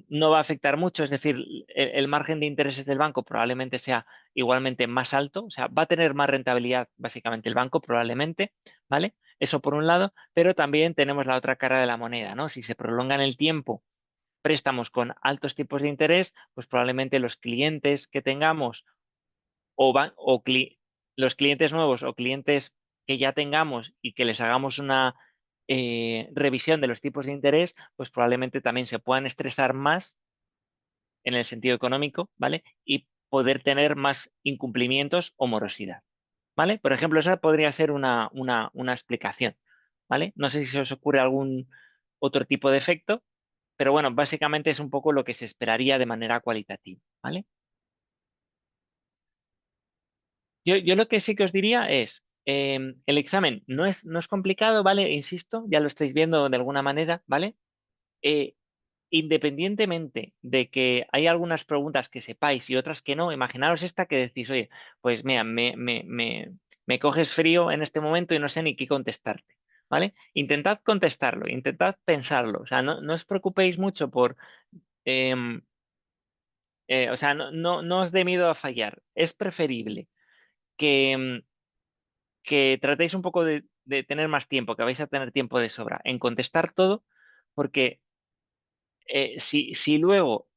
no va a afectar mucho, es decir, el margen de intereses del banco probablemente sea igualmente más alto, o sea, va a tener más rentabilidad básicamente el banco probablemente, ¿vale? Eso por un lado, pero también tenemos la otra cara de la moneda, ¿no? Si se prolonga en el tiempo préstamos con altos tipos de interés, pues probablemente los clientes que tengamos o los clientes nuevos o clientes que ya tengamos y que les hagamos una revisión de los tipos de interés, pues probablemente también se puedan estresar más en el sentido económico, ¿vale? Y poder tener más incumplimientos o morosidad, ¿vale? Por ejemplo, esa podría ser una explicación, ¿vale? No sé si se os ocurre algún otro tipo de efecto, pero bueno, básicamente es un poco lo que se esperaría de manera cualitativa, ¿vale? Yo lo que sí que os diría es, el examen no es complicado, ¿vale? Insisto, ya lo estáis viendo de alguna manera, ¿vale? Eh, Independientemente de que hay algunas preguntas que sepáis y otras que no, imaginaros esta que decís, oye, pues mira, me coges frío en este momento y no sé ni qué contestarte, ¿vale? Intentad contestarlo, intentad pensarlo, o sea, no os preocupéis mucho por, em, o sea, no os dé miedo a fallar, es preferible que, que tratéis un poco de tener más tiempo, que vais a tener tiempo de sobra en contestar todo, porque si luego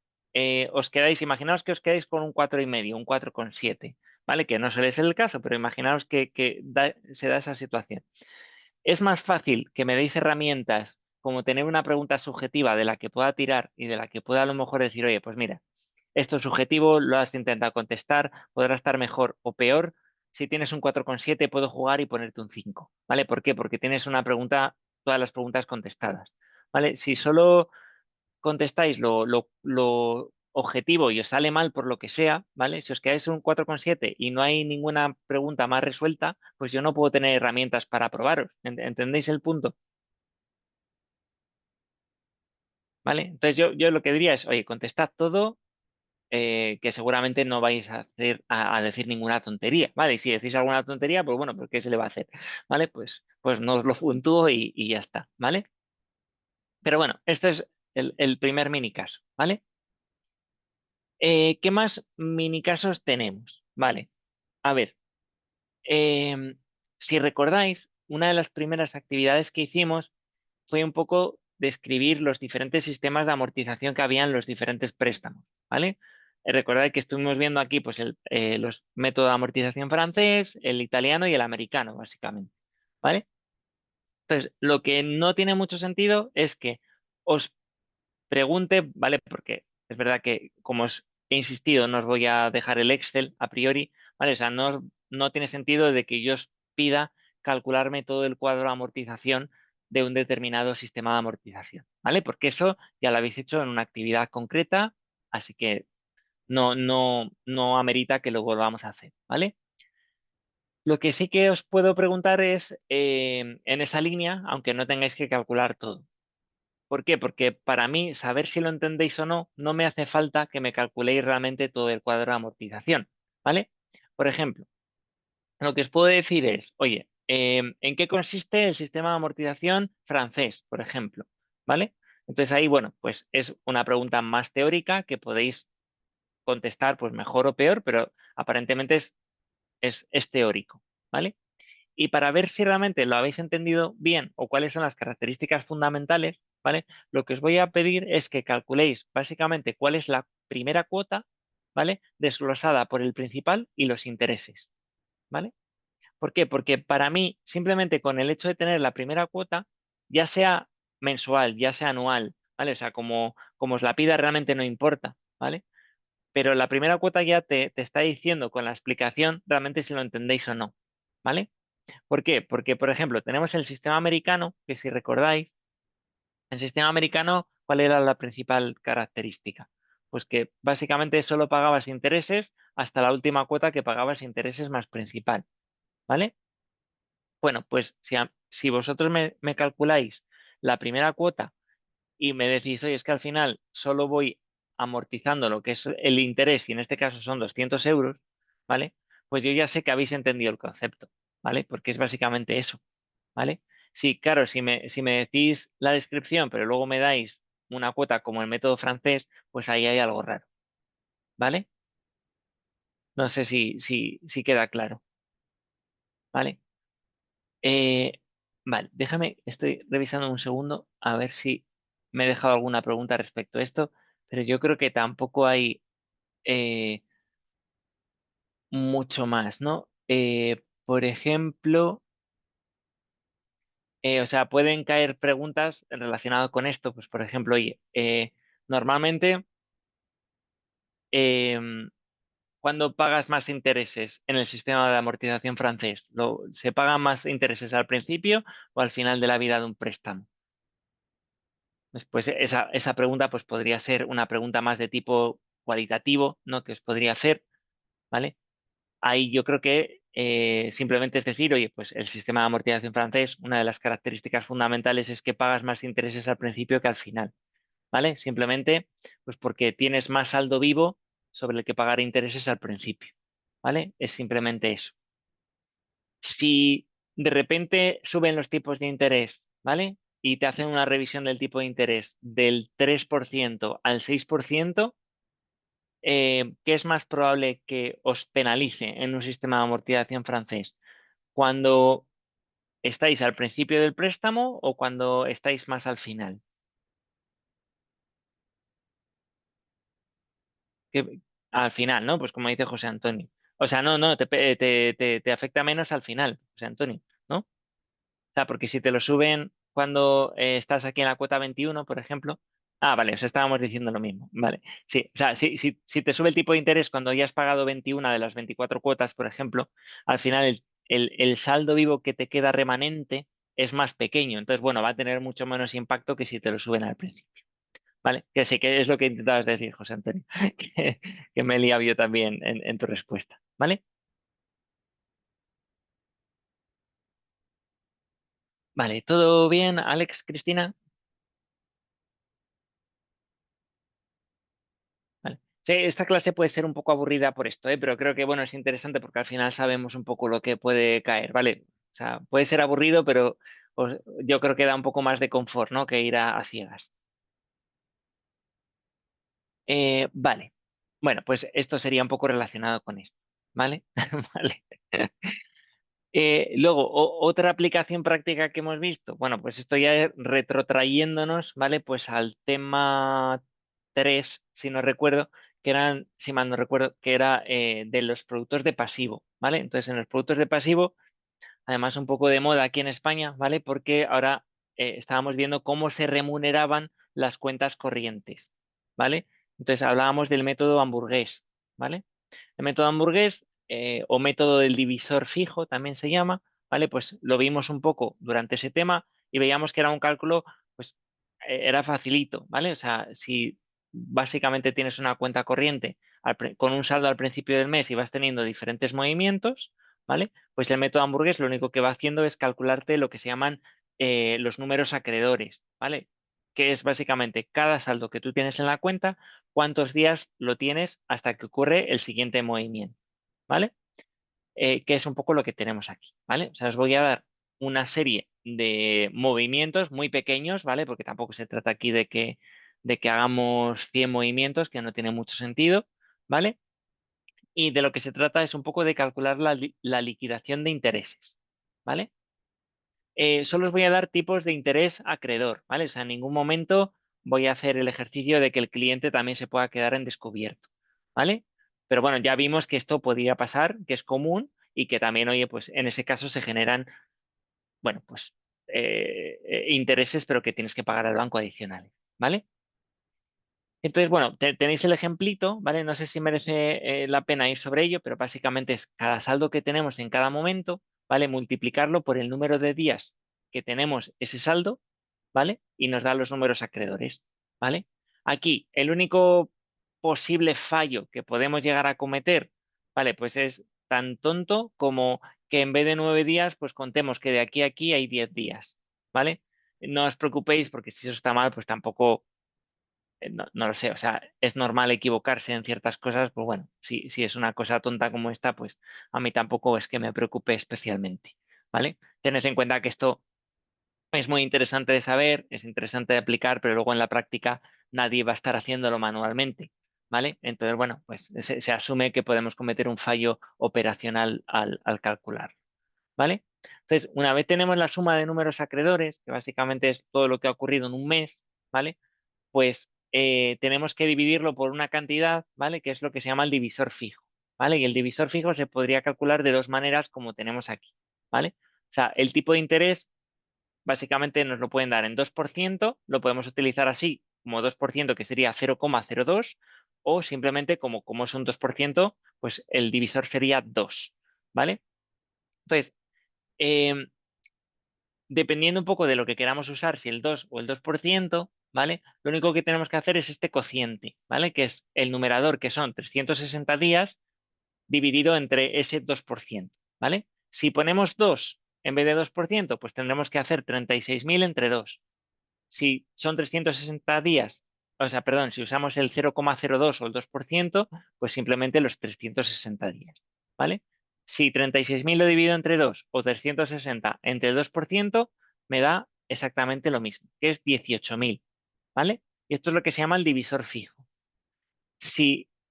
os quedáis, imaginaos que os quedáis con un 4,5, un 4,7, ¿vale? Que no suele ser el caso, pero imaginaos que se da esa situación. Es más fácil que me deis herramientas como tener una pregunta subjetiva de la que pueda tirar y de la que pueda a lo mejor decir, oye, pues mira, esto es subjetivo, lo has intentado contestar, podrá estar mejor o peor. Si tienes un 4,7 puedo jugar y ponerte un 5, ¿vale? ¿Por qué? Porque tienes una pregunta, todas las preguntas contestadas, ¿vale? Si solo contestáis lo objetivo y os sale mal por lo que sea, ¿vale? Si os quedáis en un 4,7 y no hay ninguna pregunta más resuelta, pues yo no puedo tener herramientas para probaros. ¿Entendéis el punto? ¿Vale? Entonces yo lo que diría es, oye, contestad todo, que seguramente no vais a hacer a decir ninguna tontería, ¿vale? Y si decís alguna tontería, pues bueno, pues ¿qué se le va a hacer? ¿Vale? Pues no os lo puntúo y ya está, ¿vale? Pero bueno, este es el primer mini caso, ¿vale? ¿Qué más mini casos tenemos? Vale, a ver, em, si recordáis, una de las primeras actividades que hicimos fue un poco describir los diferentes sistemas de amortización que había en los diferentes préstamos, ¿vale? Recordad que estuvimos viendo aquí pues los métodos de amortización francés, el italiano y el americano, básicamente, ¿vale? Entonces, lo que no tiene mucho sentido es que os pregunte, ¿vale? Porque es verdad que, como os he insistido, no os voy a dejar el Excel a priori, ¿vale? O sea, no tiene sentido de que yo os pida calcularme todo el cuadro de amortización de un determinado sistema de amortización, ¿vale? Porque eso ya lo habéis hecho en una actividad concreta, así que no amerita que lo volvamos a hacer, ¿vale? Lo que sí que os puedo preguntar es, en esa línea, aunque no tengáis que calcular todo. ¿Por qué? Porque para mí, saber si lo entendéis o no, no me hace falta que me calculéis realmente todo el cuadro de amortización, ¿vale? Por ejemplo, lo que os puedo decir es, oye, ¿en qué consiste el sistema de amortización francés, por ejemplo? ¿Vale? Entonces ahí, bueno, pues es una pregunta más teórica que podéis contestar pues mejor o peor, pero aparentemente es teórico, ¿vale? Y para ver si realmente lo habéis entendido bien o cuáles son las características fundamentales, ¿vale? Lo que os voy a pedir es que calculéis básicamente cuál es la primera cuota, ¿vale? Desglosada por el principal y los intereses, ¿vale? ¿Por qué? Porque para mí, simplemente con el hecho de tener la primera cuota, ya sea mensual, ya sea anual, ¿vale? O sea, como os la pida realmente no importa, ¿vale? Pero la primera cuota ya te está diciendo con la explicación realmente si lo entendéis o no, ¿vale? ¿Por qué? Porque, por ejemplo, tenemos el sistema americano, que si recordáis, En el sistema americano, ¿cuál era la principal característica? Pues que básicamente solo pagabas intereses hasta la última cuota que pagabas intereses más principal, ¿vale? Bueno, pues si vosotros me calculáis la primera cuota y me decís, oye, es que al final solo voy amortizando lo que es el interés, y en este caso son 200 euros, ¿vale? Pues yo ya sé que habéis entendido el concepto, ¿vale? Porque es básicamente eso, ¿vale? Sí, claro, si me decís la descripción, pero luego me dais una cuota como el método francés, pues ahí hay algo raro, ¿vale? No sé si queda claro, ¿vale? Eh, vale, déjame, estoy revisando un segundo a ver si me he dejado alguna pregunta respecto a esto, pero yo creo que tampoco hay eh, mucho más, ¿no? Por ejemplo, o sea, pueden caer preguntas relacionadas con esto, pues por ejemplo, oye, normalmente, em, ¿cuándo pagas más intereses en el sistema de amortización francés? ¿Se pagan más intereses al principio o al final de la vida de un préstamo? Después, esa pregunta pues, podría ser una pregunta más de tipo cualitativo, ¿no? Que os podría hacer, ¿vale? Ahí yo creo que simplemente es decir, oye, pues el sistema de amortización francés, una de las características fundamentales es que pagas más intereses al principio que al final, ¿vale? Simplemente, pues porque tienes más saldo vivo sobre el que pagar intereses al principio, ¿vale? Es simplemente eso. Si de repente suben los tipos de interés, ¿vale? Y te hacen una revisión del tipo de interés del 3% al 6%, ¿qué es más probable que os penalice en un sistema de amortización francés? ¿Cuando estáis al principio del préstamo o cuando estáis más al final? Al final, ¿no? Pues como dice José Antonio. O sea, no, te afecta menos al final, José Antonio, ¿no? O sea, porque si te lo suben cuando estás aquí en la cuota 21, por ejemplo. Ah, vale, os estábamos diciendo lo mismo. Vale. Sí, o sea, si te sube el tipo de interés cuando ya has pagado 21 de las 24 cuotas, por ejemplo, al final el saldo vivo que te queda remanente es más pequeño. Entonces, bueno, va a tener mucho menos impacto que si te lo suben al principio. ¿Vale? Que sí, que es lo que intentabas decir, José Antonio. Que, que me he liado yo también en tu respuesta. ¿Vale? Vale, ¿todo bien, Alex, Cristina? Vale. Sí, esta clase puede ser un poco aburrida por esto, ¿eh? Pero creo que bueno, es interesante porque al final sabemos un poco lo que puede caer, ¿vale? O sea, puede ser aburrido, pero yo creo que da un poco más de confort, ¿no? Que ir a ciegas. Vale. Bueno, pues esto sería un poco relacionado con esto, ¿vale? Vale. Luego, otra aplicación práctica que hemos visto, bueno, pues esto ya es retrotrayéndonos, ¿vale? Pues al tema 3 si no recuerdo, que eran, si mal no recuerdo, que era de los productos de pasivo, ¿vale? Entonces, en los productos de pasivo, además un poco de moda aquí en España, ¿vale? Porque ahora estábamos viendo cómo se remuneraban las cuentas corrientes, ¿vale? Entonces, hablábamos del método hamburgués, ¿vale? El método hamburgués o método del divisor fijo también se llama, ¿vale? Pues lo vimos un poco durante ese tema y veíamos que era un cálculo, pues era facilito, ¿vale? O sea, si básicamente tienes una cuenta corriente con un saldo al principio del mes y vas teniendo diferentes movimientos, ¿vale? Pues el método hamburgués lo único que va haciendo es calcularte lo que se llaman los números acreedores, ¿vale? Que es básicamente cada saldo que tú tienes en la cuenta, cuántos días lo tienes hasta que ocurre el siguiente movimiento, ¿vale? Que es un poco lo que tenemos aquí, ¿vale? O sea, os voy a dar una serie de movimientos muy pequeños, ¿vale? Porque tampoco se trata aquí de que hagamos 100 movimientos, que no tiene mucho sentido, ¿vale? Y de lo que se trata es un poco de calcular la liquidación de intereses, ¿vale? Solo os voy a dar tipos de interés acreedor, ¿vale? O sea, en ningún momento voy a hacer el ejercicio de que el cliente también se pueda quedar en descubierto, ¿vale? Pero bueno, ya vimos que esto podría pasar, que es común y que también, oye, pues en ese caso se generan, bueno, pues intereses, pero que tienes que pagar al banco adicionales, ¿vale? Entonces, bueno, tenéis el ejemplito, ¿vale? No sé si merece la pena ir sobre ello, pero básicamente es cada saldo que tenemos en cada momento, ¿vale? Multiplicarlo por el número de días que tenemos ese saldo, ¿vale? Y nos da los números acreedores, ¿vale? Aquí, el único posible fallo que podemos llegar a cometer, ¿vale? Pues es tan tonto como que en vez de 9 días, pues contemos que de aquí a aquí hay 10 días, ¿vale? No os preocupéis porque si eso está mal, pues tampoco, no lo sé, o sea, es normal equivocarse en ciertas cosas, pues bueno, si es una cosa tonta como esta, pues a mí tampoco es que me preocupe especialmente, ¿vale? Tened en cuenta que esto es muy interesante de saber, es interesante de aplicar, pero luego en la práctica nadie va a estar haciéndolo manualmente, ¿vale? Entonces, bueno, pues se asume que podemos cometer un fallo operacional al calcular, ¿vale? Entonces, una vez tenemos la suma de números acreedores, que básicamente es todo lo que ha ocurrido en un mes, ¿vale? Pues tenemos que dividirlo por una cantidad, ¿vale? Que es lo que se llama el divisor fijo, ¿vale? Y el divisor fijo se podría calcular de dos maneras como tenemos aquí, ¿vale? O sea, el tipo de interés básicamente nos lo pueden dar en 2%, lo podemos utilizar así como 2%, que sería 0,02, o simplemente como es un 2%, pues el divisor sería 2, ¿vale? Entonces, em, dependiendo un poco de lo que queramos usar, si el 2 o el 2%, ¿vale? Lo único que tenemos que hacer es este cociente, ¿vale? Que es el numerador, que son 360 días, dividido entre ese 2%, ¿vale? Si ponemos 2 en vez de 2%, pues tendremos que hacer 36.000 entre 2. Si son 360 días, o sea, perdón, si usamos el 0,02 o el 2%, pues simplemente los 360 días, ¿vale? Si 36.000 lo divido entre 2 o 360 entre el 2%, me da exactamente lo mismo, que es 18.000, ¿vale? Y esto es lo que se llama el divisor fijo.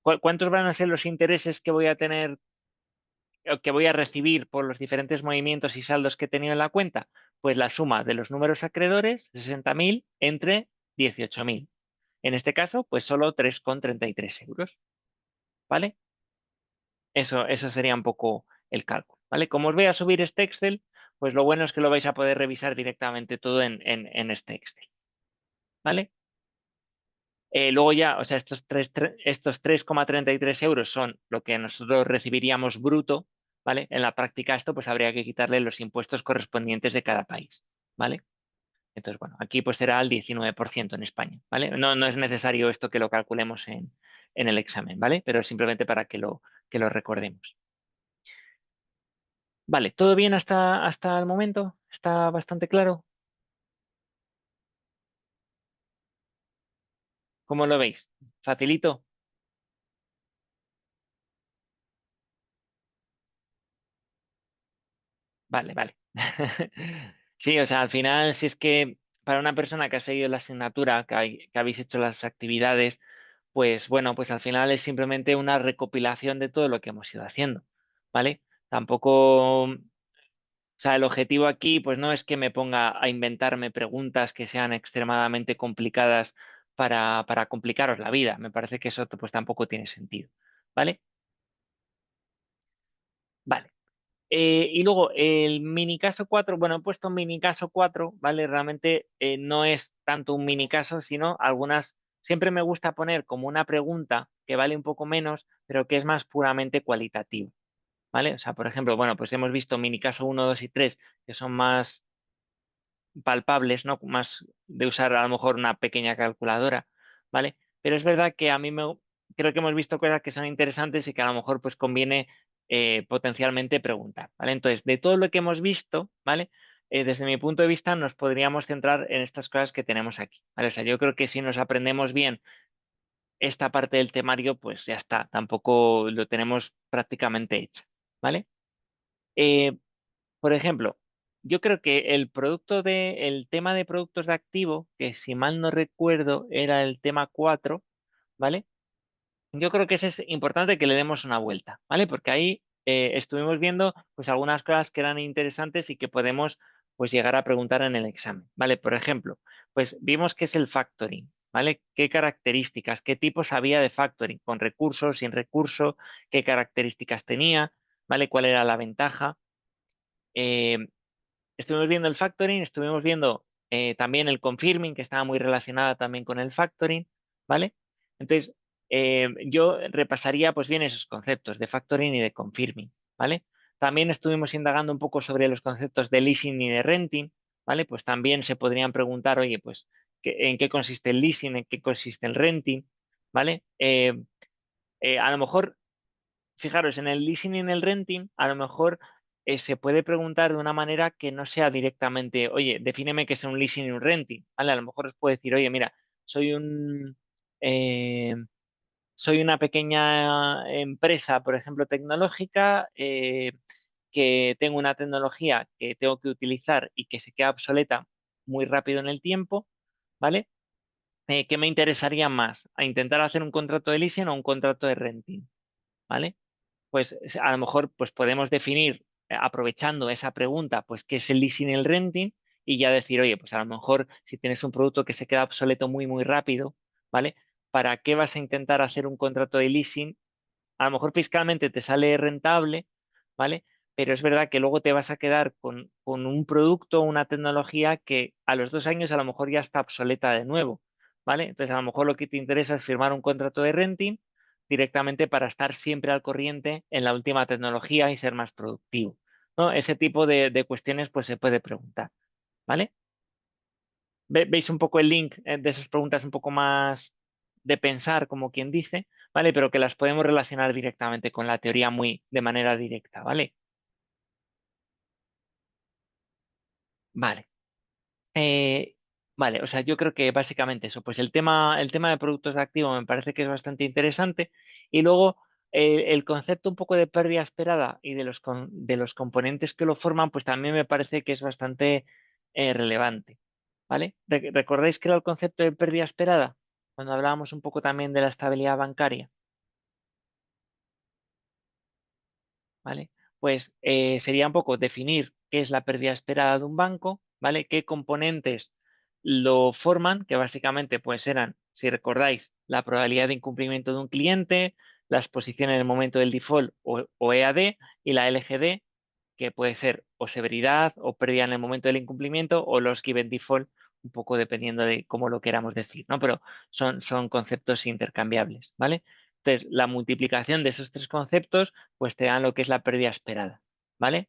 ¿Cuántos van a ser los intereses que voy a tener o que voy a recibir por los diferentes movimientos y saldos que he tenido en la cuenta? Pues la suma de los números acreedores, 60.000, entre 18.000. En este caso, pues solo 3,33 euros, ¿vale? Eso sería un poco el cálculo, ¿vale? Como os voy a subir este Excel, pues lo bueno es que lo vais a poder revisar directamente todo en este Excel, ¿vale? Luego ya, o sea, estos 3,33 euros son lo que nosotros recibiríamos bruto, ¿vale? En la práctica esto pues habría que quitarle los impuestos correspondientes de cada país, ¿vale? Entonces, bueno, aquí pues será el 19% en España, ¿vale? No es necesario esto que lo calculemos en el examen, ¿vale? Pero simplemente para que lo recordemos. Vale, ¿todo bien hasta el momento? ¿Está bastante claro? ¿Cómo lo veis? ¿Facilito? Vale, vale. Sí, o sea, al final, si es que para una persona que ha seguido la asignatura, que habéis hecho las actividades, pues bueno, pues al final es simplemente una recopilación de todo lo que hemos ido haciendo, ¿vale? Tampoco, o sea, el objetivo aquí, pues no es que me ponga a inventarme preguntas que sean extremadamente complicadas para complicaros la vida. Me parece que eso pues tampoco tiene sentido, ¿vale? Vale. Y luego el mini caso 4, bueno, he puesto mini caso 4, ¿vale? Realmente no es tanto un mini caso, sino algunas, siempre me gusta poner como una pregunta que vale un poco menos, pero que es más puramente cualitativa, ¿vale? O sea, por ejemplo, bueno, pues hemos visto mini caso 1, 2 y 3, que son más palpables, ¿no? Más de usar a lo mejor una pequeña calculadora, ¿vale? Pero es verdad que creo que hemos visto cosas que son interesantes y que a lo mejor pues conviene potencialmente preguntar, ¿vale? Entonces, de todo lo que hemos visto, ¿vale? Desde mi punto de vista nos podríamos centrar en estas cosas que tenemos aquí, ¿vale? O sea, yo creo que si nos aprendemos bien esta parte del temario, pues ya está, tampoco lo tenemos prácticamente hecho, ¿vale? Eh, por ejemplo, yo creo que el tema de productos de activo, que si mal no recuerdo era el tema 4, ¿vale? Yo creo que ese es importante que le demos una vuelta, ¿vale? Porque ahí estuvimos viendo pues algunas cosas que eran interesantes y que podemos pues llegar a preguntar en el examen, ¿vale? Por ejemplo, pues vimos qué es el factoring, ¿vale? ¿Qué características, qué tipos había de factoring? ¿Con recurso, sin recurso? ¿Qué características tenía? ¿Vale? ¿Cuál era la ventaja? Eh, Estuvimos viendo el factoring, estuvimos viendo también el confirming, que estaba muy relacionada también con el factoring, ¿vale? Entonces, yo repasaría pues bien esos conceptos de factoring y de confirming, ¿vale? También estuvimos indagando un poco sobre los conceptos de leasing y de renting, ¿vale? Pues también se podrían preguntar, oye, pues, ¿en qué consiste el leasing? ¿En qué consiste el renting? ¿Vale? A lo mejor, fijaros, en el leasing y en el renting, a lo mejor se puede preguntar de una manera que no sea directamente, oye, defíneme qué es un leasing y un renting, ¿vale? A lo mejor os puede decir, oye, mira, soy un... eh, soy una pequeña empresa, por ejemplo, tecnológica, que tengo una tecnología que tengo que utilizar y que se queda obsoleta muy rápido en el tiempo, ¿vale? ¿Qué me interesaría más? ¿A intentar hacer un contrato de leasing o un contrato de renting? ¿Vale? Pues a lo mejor pues podemos definir, aprovechando esa pregunta, pues qué es el leasing y el renting, y ya decir, oye, pues a lo mejor si tienes un producto que se queda obsoleto muy, muy rápido, ¿vale? ¿Para qué vas a intentar hacer un contrato de leasing? A lo mejor fiscalmente te sale rentable, ¿vale? Pero es verdad que luego te vas a quedar con un producto, una tecnología que a los 2 años a lo mejor ya está obsoleta de nuevo, ¿vale? Entonces a lo mejor lo que te interesa es firmar un contrato de renting directamente para estar siempre al corriente en la última tecnología y ser más productivo, ¿no? Ese tipo de cuestiones pues se puede preguntar, ¿vale? ¿Veis un poco el link de esas preguntas un poco más de pensar, como quien dice, ¿vale? Pero que las podemos relacionar directamente con la teoría muy de manera directa, ¿vale? Vale. Eh, vale, o sea, yo creo que básicamente eso, pues el tema de productos de activo me parece que es bastante interesante. Y luego el concepto un poco de pérdida esperada y de los componentes que lo forman, pues también me parece que es bastante relevante, ¿vale? ¿Recordáis que era el concepto de pérdida esperada? Cuando hablábamos un poco también de la estabilidad bancaria. ¿Vale? Pues sería un poco definir qué es la pérdida esperada de un banco, ¿vale? ¿Qué componentes lo forman? Que básicamente pues eran, si recordáis, la probabilidad de incumplimiento de un cliente, la exposición en el momento del default o EAD y la LGD, que puede ser o severidad o pérdida en el momento del incumplimiento o los given default, un poco dependiendo de cómo lo queramos decir, ¿no? Pero son conceptos intercambiables, ¿vale? Entonces, la multiplicación de esos tres conceptos pues te dan lo que es la pérdida esperada, ¿vale?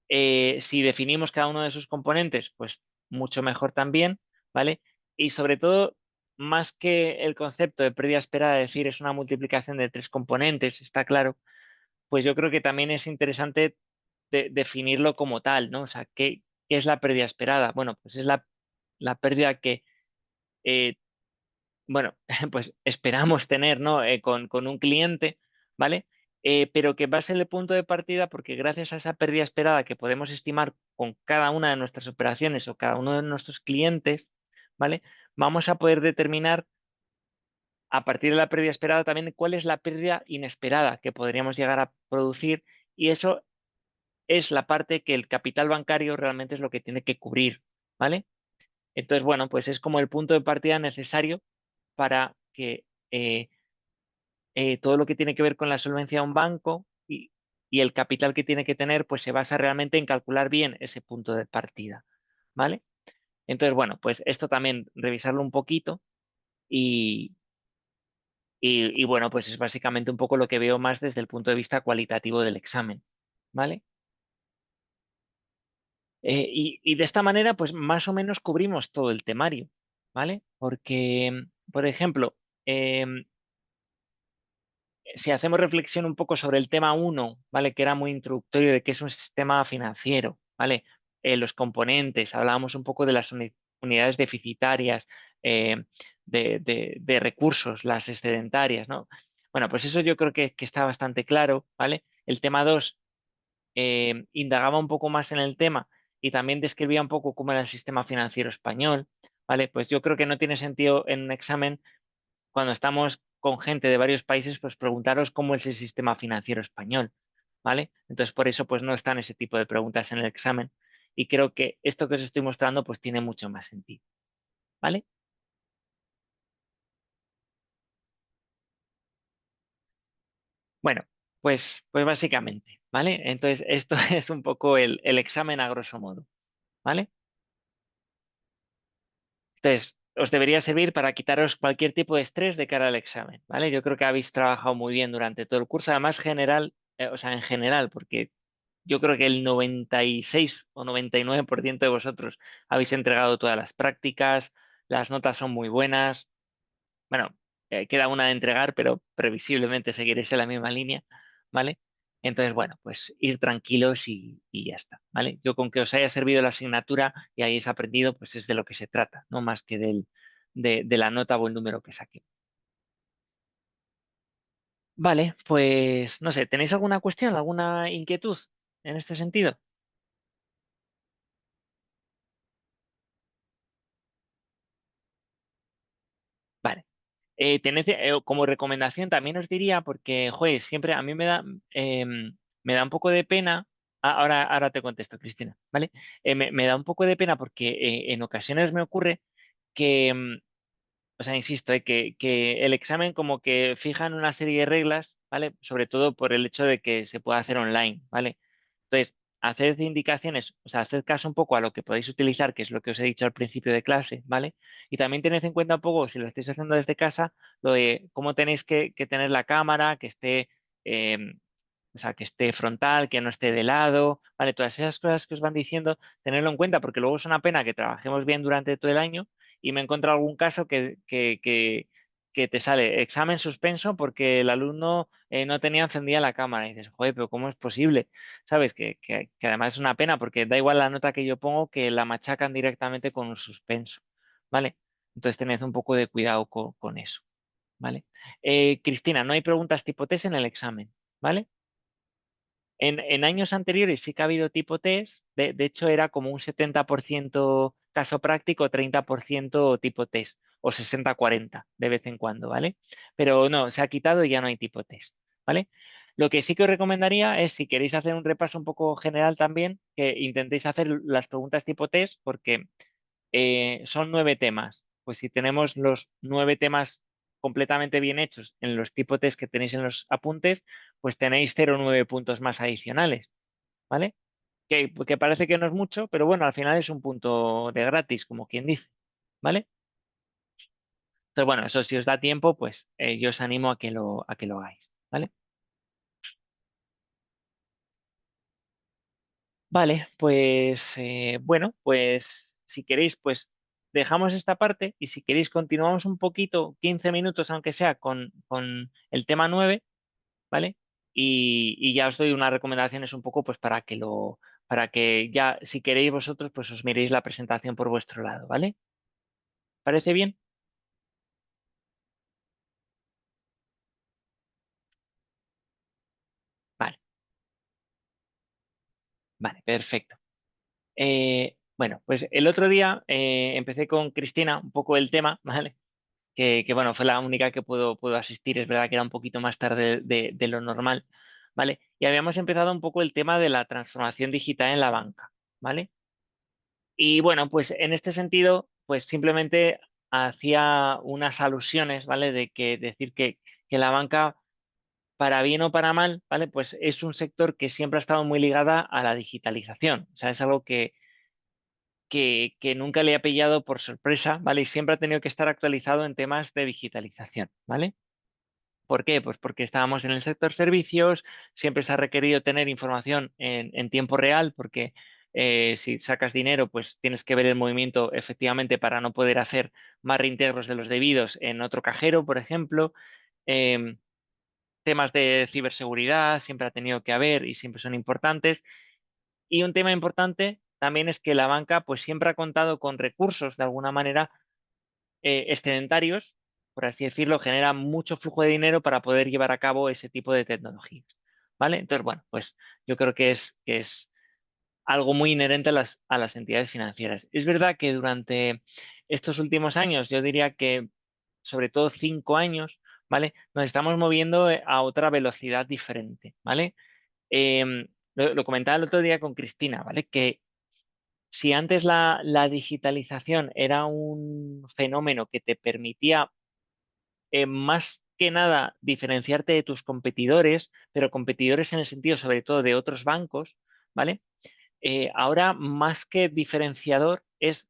Si definimos cada uno de sus componentes, pues mucho mejor también, ¿vale? Y sobre todo, más que el concepto de pérdida esperada, es decir, es una multiplicación de tres componentes, está claro, pues yo creo que también es interesante definirlo como tal, ¿no? O sea, ¿qué es la pérdida esperada? Bueno, pues es la pérdida que eh, bueno, pues esperamos tener, ¿no? Con un cliente, ¿vale? Pero que va a ser el punto de partida porque gracias a esa pérdida esperada que podemos estimar con cada una de nuestras operaciones o cada uno de nuestros clientes, ¿vale? Vamos a poder determinar a partir de la pérdida esperada también cuál es la pérdida inesperada que podríamos llegar a producir y eso es la parte que el capital bancario realmente es lo que tiene que cubrir, ¿vale? Entonces, bueno, pues es como el punto de partida necesario para que todo lo que tiene que ver con la solvencia de un banco y el capital que tiene que tener, pues se basa realmente en calcular bien ese punto de partida, ¿vale? Entonces, bueno, pues esto también revisarlo un poquito y, y bueno, pues es básicamente un poco lo que veo más desde el punto de vista cualitativo del examen, ¿vale? Y de esta manera, pues más o menos cubrimos todo el temario, ¿vale? Porque, por ejemplo, em, si hacemos reflexión un poco sobre el tema uno, ¿vale? Que era muy introductorio de qué es un sistema financiero, ¿vale? Los componentes, hablábamos un poco de las unidades deficitarias, eh, de recursos, las excedentarias, ¿no? Bueno, pues eso yo creo que está bastante claro, ¿vale? El tema 2 indagaba un poco más en el tema y también describía un poco cómo era el sistema financiero español, ¿vale? Pues yo creo que no tiene sentido en un examen cuando estamos con gente de varios países, pues preguntaros cómo es el sistema financiero español, ¿vale? Entonces, por eso, pues no están ese tipo de preguntas en el examen. Y creo que esto que os estoy mostrando, pues tiene mucho más sentido, ¿vale? Bueno, pues básicamente, ¿vale? Entonces, esto es un poco el examen a grosso modo, ¿vale? Entonces, os debería servir para quitaros cualquier tipo de estrés de cara al examen, ¿vale? Yo creo que habéis trabajado muy bien durante todo el curso, además general, o sea, en general, porque yo creo que el 96 o 99% de vosotros habéis entregado todas las prácticas, las notas son muy buenas. Bueno, queda una de entregar, pero previsiblemente seguiréis en la misma línea, ¿vale? Entonces, bueno, pues ir tranquilos y ya está, ¿vale? Yo con que os haya servido la asignatura y hayáis aprendido, pues es de lo que se trata, no más que de la nota o el número que saque. Vale, pues no sé, ¿tenéis alguna cuestión, alguna inquietud en este sentido? Vale. Como recomendación también os diría, porque, joder, siempre a mí me da un poco de pena. Ahora te contesto, Cristina, ¿vale? Me da un poco de pena porque en ocasiones me ocurre que, o sea, insisto, que el examen como que fijan una serie de reglas, ¿vale? Sobre todo por el hecho de que se pueda hacer online, ¿vale? Entonces, haced indicaciones, o sea, haced caso un poco a lo que podéis utilizar, que es lo que os he dicho al principio de clase, ¿vale? Y también tened en cuenta un poco, si lo estáis haciendo desde casa, lo de cómo tenéis que tener la cámara, que esté, o sea, que esté frontal, que no esté de lado, ¿vale? Todas esas cosas que os van diciendo, tenedlo en cuenta, porque luego es una pena que trabajemos bien durante todo el año y me he encontrado algún caso que te sale examen suspenso porque el alumno no tenía encendida la cámara. Y dices, joder, pero ¿cómo es posible? ¿Sabes? Que además es una pena porque da igual la nota que yo pongo que la machacan directamente con un suspenso, ¿vale? Entonces tened un poco de cuidado con eso, ¿vale? Cristina, no hay preguntas tipo test en el examen, ¿vale? En años anteriores sí que ha habido tipo test, de hecho era como un 70% caso práctico, 30% tipo test, o 60-40 de vez en cuando, ¿vale? Pero no, se ha quitado y ya no hay tipo test, ¿vale? Lo que sí que os recomendaría es, si queréis hacer un repaso un poco general también, que intentéis hacer las preguntas tipo test, porque son 9 temas. Pues si tenemos los 9 temas completamente bien hechos en los tipo test que tenéis en los apuntes, pues tenéis 0,9 puntos más adicionales, ¿vale? Que parece que no es mucho, pero bueno, al final es un punto de gratis, como quien dice, ¿vale? Entonces, bueno, eso si os da tiempo, pues yo os animo a que lo hagáis, ¿vale? Vale, pues bueno, pues si queréis, pues dejamos esta parte y si queréis continuamos un poquito, 15 minutos aunque sea, con el tema 9, ¿vale? Y ya os doy unas recomendaciones un poco pues para que ya, si queréis vosotros, pues os miréis la presentación por vuestro lado, ¿vale? ¿Parece bien? Vale, vale, perfecto. Bueno, pues el otro día empecé con Cristina un poco el tema, ¿vale? Bueno, fue la única que puedo asistir, es verdad que era un poquito más tarde de lo normal, ¿vale? Y habíamos empezado un poco el tema de la transformación digital en la banca, ¿vale? Y bueno, pues en este sentido, pues simplemente hacía unas alusiones, ¿vale? De que decir que la banca, para bien o para mal, ¿vale? Pues es un sector que siempre ha estado muy ligada a la digitalización, o sea, es algo que nunca le ha pillado por sorpresa, ¿vale? Y siempre ha tenido que estar actualizado en temas de digitalización, ¿vale? ¿Por qué? Pues porque estábamos en el sector servicios, siempre se ha requerido tener información en tiempo real, porque si sacas dinero, pues tienes que ver el movimiento efectivamente para no poder hacer más reintegros de los debidos en otro cajero, por ejemplo. Em, Temas de ciberseguridad siempre ha tenido que haber y siempre son importantes. Y un tema importante también es que la banca pues siempre ha contado con recursos de alguna manera excedentarios, por así decirlo, genera mucho flujo de dinero para poder llevar a cabo ese tipo de tecnologías. ¿Vale? Entonces, bueno, pues yo creo que es algo muy inherente a las entidades financieras. Es verdad que durante estos últimos años, yo diría que sobre todo 5 años, ¿vale? Nos estamos moviendo a otra velocidad diferente, ¿vale? Lo comentaba el otro día con Cristina, ¿vale? Que si antes la digitalización era un fenómeno que te permitía más que nada diferenciarte de tus competidores, pero competidores en el sentido sobre todo de otros bancos, ¿vale? Ahora más que diferenciador es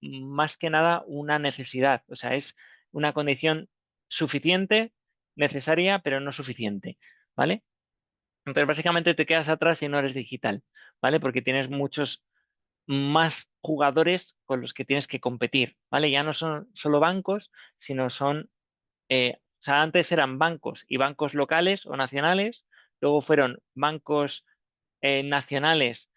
más que nada una necesidad, o sea, es una condición suficiente, necesaria, pero no suficiente, ¿vale? Entonces, básicamente te quedas atrás si no eres digital, ¿vale? Porque tienes muchos más jugadores con los que tienes que competir, ¿vale? Ya no son solo bancos, sino son, o sea, antes eran bancos y bancos locales o nacionales, luego fueron bancos nacionales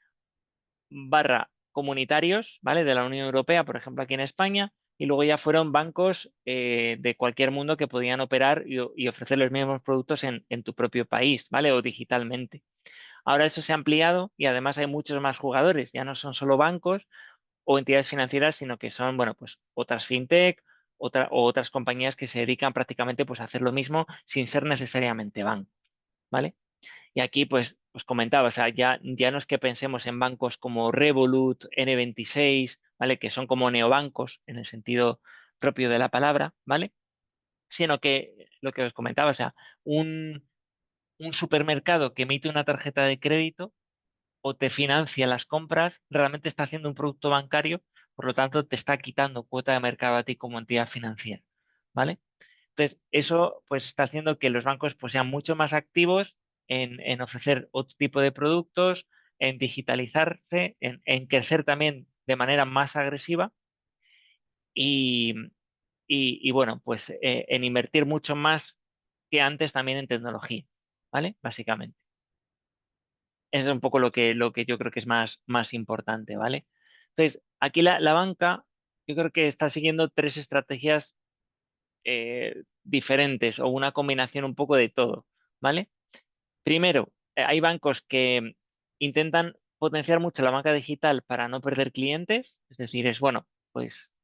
barra comunitarios, ¿vale? De la Unión Europea, por ejemplo, aquí en España, y luego ya fueron bancos de cualquier mundo que podían operar y ofrecer los mismos productos en tu propio país, ¿vale? O digitalmente. Ahora eso se ha ampliado y además hay muchos más jugadores, ya no son solo bancos o entidades financieras, sino que son, bueno, pues otras fintech, o otras compañías que se dedican prácticamente pues, a hacer lo mismo sin ser necesariamente banco, ¿vale? Y aquí, pues, os comentaba, o sea, ya no es que pensemos en bancos como Revolut, N26, ¿vale? Que son como neobancos en el sentido propio de la palabra, ¿vale? Sino que lo que os comentaba, o sea, un supermercado que emite una tarjeta de crédito o te financia las compras, realmente está haciendo un producto bancario, por lo tanto te está quitando cuota de mercado a ti como entidad financiera, ¿vale? Entonces, eso pues está haciendo que los bancos pues sean mucho más activos en ofrecer otro tipo de productos, en digitalizarse, en crecer también de manera más agresiva y, y, bueno, pues en invertir mucho más que antes también en tecnología, ¿vale? Básicamente. Eso es un poco lo que yo creo que es más importante, ¿vale? Entonces, aquí la banca, yo creo que está siguiendo tres estrategias diferentes o una combinación un poco de todo, ¿vale? Primero, hay bancos que intentan potenciar mucho la banca digital para no perder clientes, es decir, es bueno, pues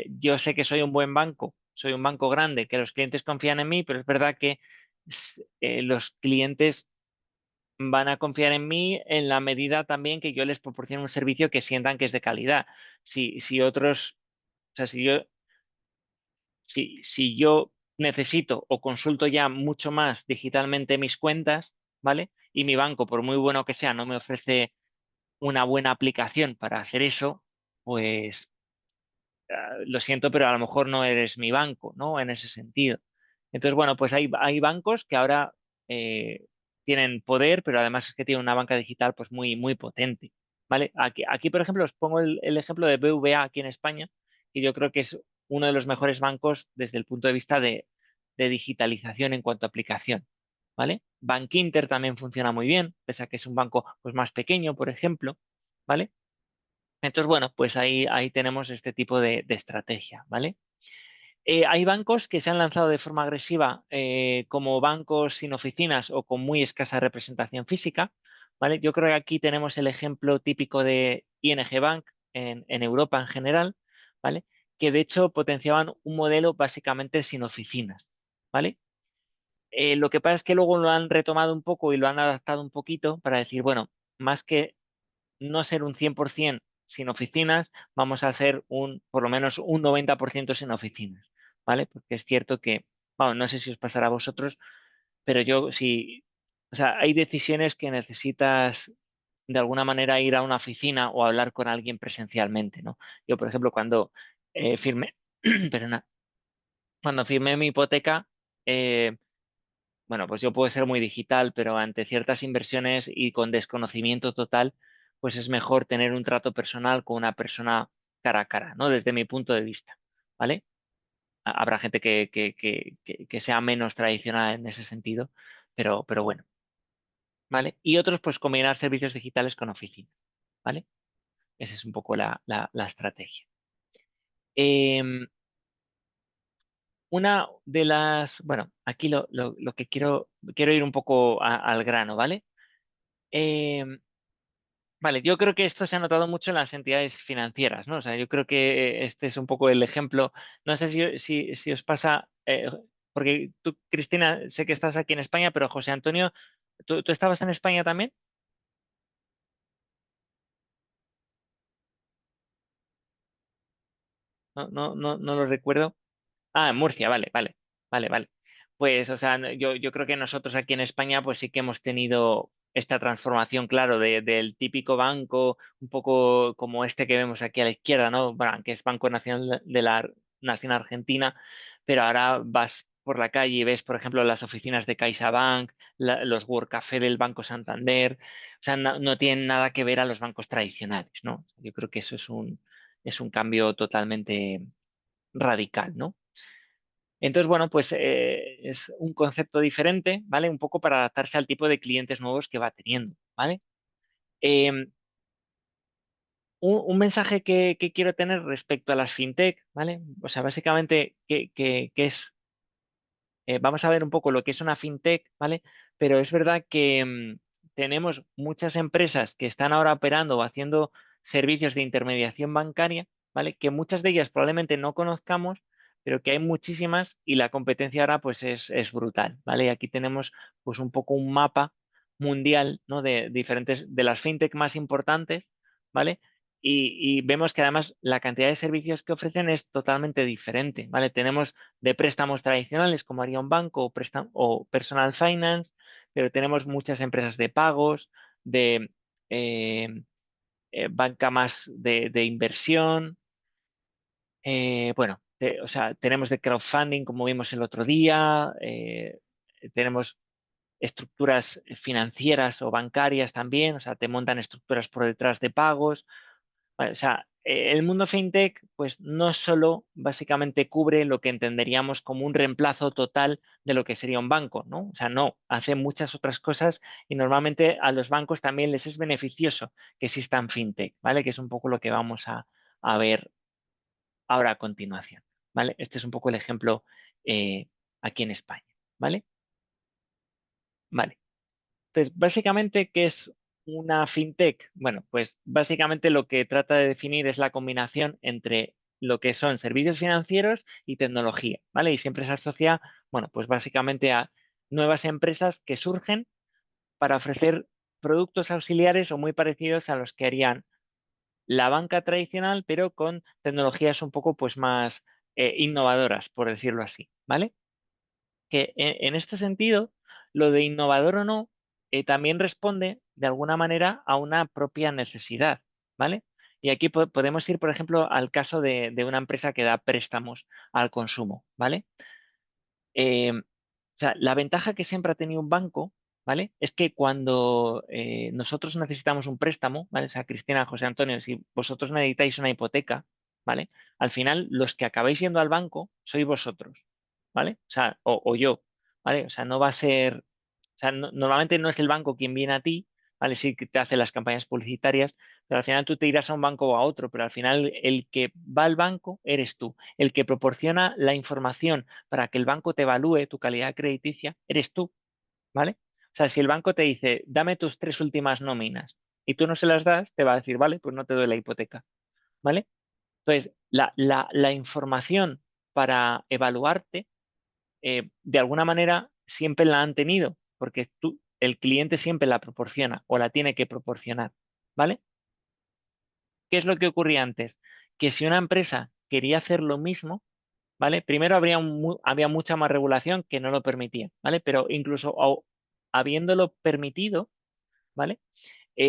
yo sé que soy un buen banco, soy un banco grande, que los clientes confían en mí, pero es verdad que los clientes van a confiar en mí en la medida también que yo les proporcione un servicio que sientan que es de calidad. Si otros, o sea, si yo necesito o consulto ya mucho más digitalmente mis cuentas, ¿vale? Y mi banco, por muy bueno que sea, no me ofrece una buena aplicación para hacer eso, pues lo siento, pero a lo mejor no eres mi banco, ¿no? En ese sentido. Entonces, bueno, pues hay bancos que ahora eh, tienen poder, pero además es que tienen una banca digital pues muy potente, ¿vale? Aquí, por ejemplo, os pongo el ejemplo de BVA aquí en España, y yo creo que es uno de los mejores bancos desde el punto de vista de digitalización en cuanto a aplicación, ¿vale? Bankinter también funciona muy bien, pese a que es un banco pues, más pequeño, por ejemplo, ¿vale? Entonces, bueno, pues ahí tenemos este tipo de estrategia, ¿vale? Hay bancos que se han lanzado de forma agresiva como bancos sin oficinas o con muy escasa representación física, ¿vale? Yo creo que aquí tenemos el ejemplo típico de ING Bank en Europa en general, ¿vale? Que de hecho potenciaban un modelo básicamente sin oficinas, ¿vale? Lo que pasa es que luego lo han retomado un poco y lo han adaptado un poquito para decir, bueno, más que no ser un 100% sin oficinas, vamos a ser por lo menos un 90% sin oficinas, ¿vale? Porque es cierto que, bueno, no sé si os pasará a vosotros, pero yo sí, o sea, hay decisiones que necesitas de alguna manera ir a una oficina o hablar con alguien presencialmente, ¿no? Yo, por ejemplo, cuando firmé, perdona, cuando firmé mi hipoteca, eh, bueno, pues yo puedo ser muy digital, pero ante ciertas inversiones y con desconocimiento total, pues es mejor tener un trato personal con una persona cara a cara, ¿no? Desde mi punto de vista, ¿vale? Habrá gente que sea menos tradicional en ese sentido, pero bueno, ¿vale? Y otros, pues combinar servicios digitales con oficina, ¿vale? Esa es un poco la estrategia. Em, una de las, bueno, aquí lo que quiero ir un poco al grano, ¿vale? Em, Vale, yo creo que esto se ha notado mucho en las entidades financieras, ¿no? O sea, yo creo que este es un poco el ejemplo. No sé si os pasa, porque tú, Cristina, sé que estás aquí en España, pero José Antonio, ¿tú estabas en España también? No lo recuerdo. Ah, en Murcia, vale. Pues, o sea, yo creo que nosotros aquí en España, pues sí que hemos tenido esta transformación, claro, del típico banco, un poco como este que vemos aquí a la izquierda, ¿no? Bueno, que es Banco Nacional de la Nación Argentina, pero ahora vas por la calle y ves, por ejemplo, las oficinas de CaixaBank, los Workcafé del Banco Santander, o sea, no tienen nada que ver a los bancos tradicionales, ¿no? Yo creo que eso es un cambio totalmente radical, ¿no? Entonces, bueno, pues es un concepto diferente, ¿vale? Un poco para adaptarse al tipo de clientes nuevos que va teniendo, ¿vale? Em, un mensaje que quiero tener respecto a las fintech, ¿vale? O sea, básicamente, que es vamos a ver un poco lo que es una fintech, ¿vale? Pero es verdad que tenemos muchas empresas que están ahora operando o haciendo servicios de intermediación bancaria, ¿vale? Que muchas de ellas probablemente no conozcamos, pero que hay muchísimas y la competencia ahora pues es brutal, ¿vale? Y aquí tenemos pues un poco un mapa mundial, ¿no? De diferentes, de las fintech más importantes, ¿vale? Y vemos que además la cantidad de servicios que ofrecen es totalmente diferente, ¿vale? Tenemos de préstamos tradicionales como haría un banco o personal finance, pero tenemos muchas empresas de pagos, de eh, banca más de inversión, bueno, o sea, tenemos de crowdfunding como vimos el otro día, tenemos estructuras financieras o bancarias también, o sea, te montan estructuras por detrás de pagos. Vale, o sea, el mundo fintech, pues no solo básicamente cubre lo que entenderíamos como un reemplazo total de lo que sería un banco, ¿no? O sea, no, hace muchas otras cosas y normalmente a los bancos también les es beneficioso que existan fintech, ¿vale? Que es un poco lo que vamos a ver ahora a continuación, ¿vale? Este es un poco el ejemplo aquí en España, ¿vale? Vale. Entonces, básicamente, ¿qué es una fintech? Bueno, pues básicamente lo que trata de definir es la combinación entre lo que son servicios financieros y tecnología, ¿vale? Y siempre se asocia, bueno, pues básicamente a nuevas empresas que surgen para ofrecer productos auxiliares o muy parecidos a los que harían la banca tradicional, pero con tecnologías un poco pues más innovadoras, por decirlo así, ¿vale? Que en este sentido, lo de innovador o no, también responde de alguna manera a una propia necesidad, ¿vale? Y aquí podemos ir, por ejemplo, al caso de una empresa que da préstamos al consumo, ¿vale? O sea, la ventaja que siempre ha tenido un banco, ¿vale? Es que cuando nosotros necesitamos un préstamo, ¿vale? O sea, Cristina, José Antonio, si vosotros necesitáis una hipoteca, ¿vale? Al final, los que acabáis yendo al banco sois vosotros, ¿vale? O sea, o yo, ¿vale? O sea, no va a ser, o sea, normalmente no es el banco quien viene a ti, ¿vale? Sí que te hace las campañas publicitarias, pero al final tú te irás a un banco o a otro, pero al final el que va al banco eres tú, el que proporciona la información para que el banco te evalúe tu calidad crediticia, eres tú, ¿vale? O sea, si el banco te dice, dame tus tres últimas nóminas y tú no se las das, te va a decir, vale, pues no te doy la hipoteca, ¿vale? Entonces, la información para evaluarte, de alguna manera, siempre la han tenido, porque tú, el cliente siempre la proporciona o la tiene que proporcionar, ¿vale? ¿Qué es lo que ocurría antes? Que si una empresa quería hacer lo mismo, ¿vale? Primero había mucha más regulación que no lo permitía, ¿vale? Pero incluso habiéndolo permitido, ¿vale?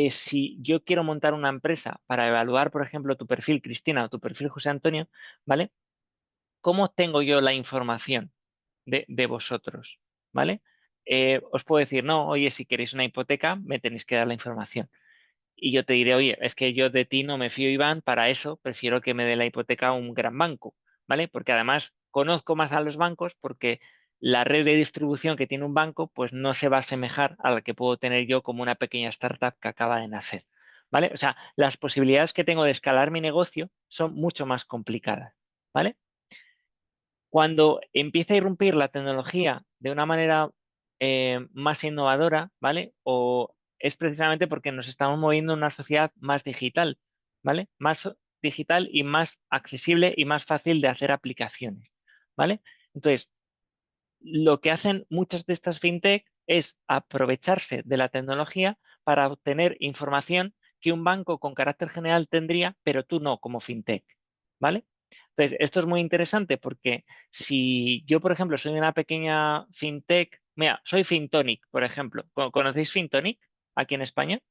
Si yo quiero montar una empresa para evaluar, por ejemplo, tu perfil, Cristina, o tu perfil, José Antonio, ¿vale? ¿Cómo tengo yo la información de vosotros? ¿Vale? Os puedo decir, no, oye, si queréis una hipoteca, me tenéis que dar la información. Y yo te diré, oye, es que yo de ti no me fío, Iván, para eso prefiero que me dé la hipoteca un gran banco, ¿vale? Porque además conozco más a los bancos porque la red de distribución que tiene un banco, pues no se va a asemejar a la que puedo tener yo como una pequeña startup que acaba de nacer, ¿vale? O sea, las posibilidades que tengo de escalar mi negocio son mucho más complicadas, ¿vale? Cuando empieza a irrumpir la tecnología de una manera más innovadora, ¿vale? O es precisamente porque nos estamos moviendo en una sociedad más digital, ¿vale? Más digital y más accesible y más fácil de hacer aplicaciones, ¿vale? Entonces, lo que hacen muchas de estas fintech es aprovecharse de la tecnología para obtener información que un banco con carácter general tendría, pero tú no como fintech, ¿vale? Entonces, esto es muy interesante porque si yo, por ejemplo, soy una pequeña fintech, mira, soy Fintonic, por ejemplo. ¿Conocéis Fintonic aquí en España?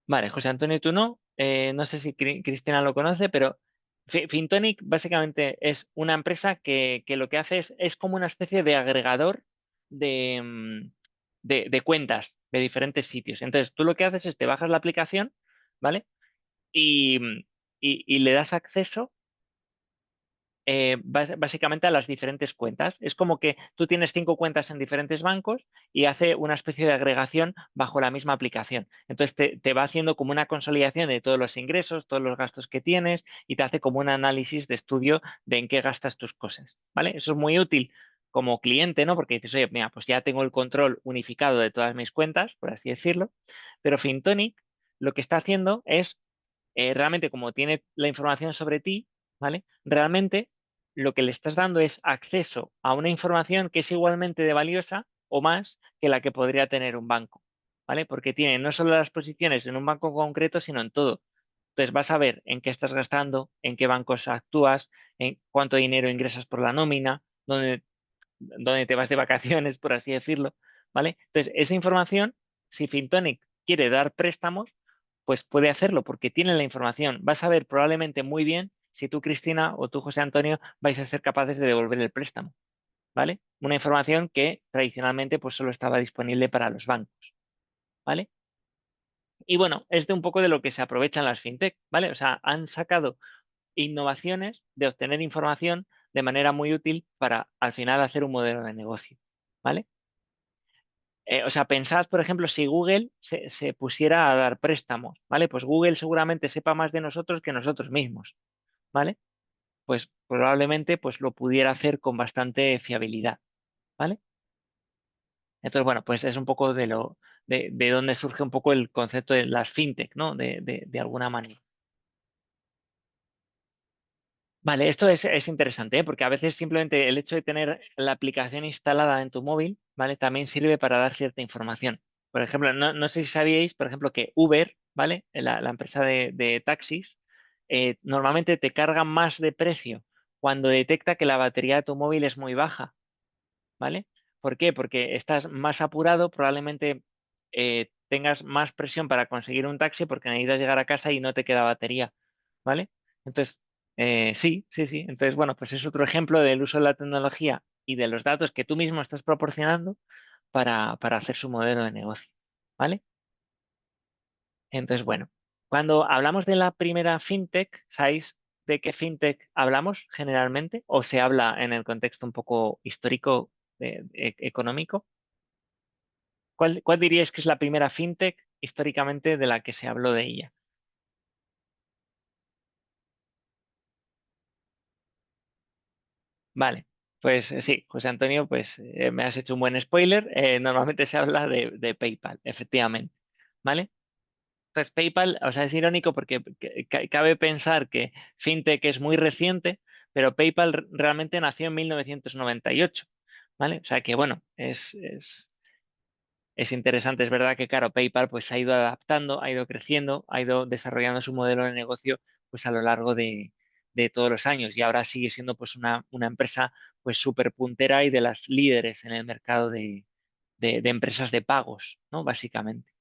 Vale, José Antonio, tú no. No sé si Cristina lo conoce, pero Fintonic básicamente es una empresa que lo que hace es como una especie de agregador de, de cuentas de diferentes sitios. Entonces, tú lo que haces es te bajas la aplicación, ¿vale? Y, y le das acceso básicamente a las diferentes cuentas. Es como que tú tienes 5 cuentas en diferentes bancos y hace una especie de agregación bajo la misma aplicación. Entonces te va haciendo como una consolidación de todos los ingresos, todos los gastos que tienes y te hace como un análisis de estudio de en qué gastas tus cosas. ¿Vale? Eso es muy útil como cliente, ¿no? Porque dices, oye, mira, pues ya tengo el control unificado de todas mis cuentas, por así decirlo. Pero Fintonic lo que está haciendo es realmente como tiene la información sobre ti, ¿vale? Realmente lo que le estás dando es acceso a una información que es igualmente de valiosa o más que la que podría tener un banco, ¿vale? Porque tiene no solo las posiciones en un banco concreto, sino en todo. Entonces vas a ver en qué estás gastando, en qué bancos actúas, en cuánto dinero ingresas por la nómina, dónde te vas de vacaciones, por así decirlo, ¿vale? Entonces, esa información, si Fintonic quiere dar préstamos, pues puede hacerlo porque tiene la información. Vas a ver probablemente muy bien si tú, Cristina, o tú, José Antonio, vais a ser capaces de devolver el préstamo, ¿vale? Una información que tradicionalmente pues solo estaba disponible para los bancos, ¿vale? Y bueno, es de un poco de lo que se aprovechan las fintech, ¿vale? O sea, han sacado innovaciones de obtener información de manera muy útil para al final hacer un modelo de negocio, ¿vale? O sea, pensad, por ejemplo, si Google se pusiera a dar préstamos, ¿vale? Pues Google seguramente sepa más de nosotros que nosotros mismos, ¿vale? Pues probablemente pues lo pudiera hacer con bastante fiabilidad, ¿vale? Entonces, bueno, pues es un poco de dónde surge un poco el concepto de las fintech, ¿no? De alguna manera. Vale, esto es interesante, ¿eh? Porque a veces simplemente el hecho de tener la aplicación instalada en tu móvil, ¿vale? También sirve para dar cierta información. Por ejemplo, no sé si sabíais, por ejemplo, que Uber, ¿vale? La empresa de taxis, normalmente te carga más de precio cuando detecta que la batería de tu móvil es muy baja, ¿vale? ¿Por qué? Porque estás más apurado, probablemente tengas más presión para conseguir un taxi porque necesitas llegar a casa y no te queda batería, ¿vale? Entonces, sí, sí, sí. Entonces, bueno, pues es otro ejemplo del uso de la tecnología y de los datos que tú mismo estás proporcionando para hacer su modelo de negocio, ¿vale? Entonces, bueno, cuando hablamos de la primera fintech, ¿sabéis de qué fintech hablamos generalmente? ¿O se habla en el contexto un poco histórico, económico? ¿Cuál diríais que es la primera fintech históricamente de la que se habló de ella? Vale, pues sí, José Antonio, pues me has hecho un buen spoiler. Normalmente se habla de PayPal, efectivamente. ¿Vale? Pues PayPal, o sea, es irónico porque cabe pensar que fintech es muy reciente, pero PayPal realmente nació en 1998. ¿Vale? O sea que bueno, es interesante, es verdad que, claro, PayPal pues ha ido adaptando, ha ido creciendo, ha ido desarrollando su modelo de negocio pues a lo largo de todos los años y ahora sigue siendo pues una empresa pues súper puntera y de las líderes en el mercado de empresas de pagos, ¿no? Básicamente.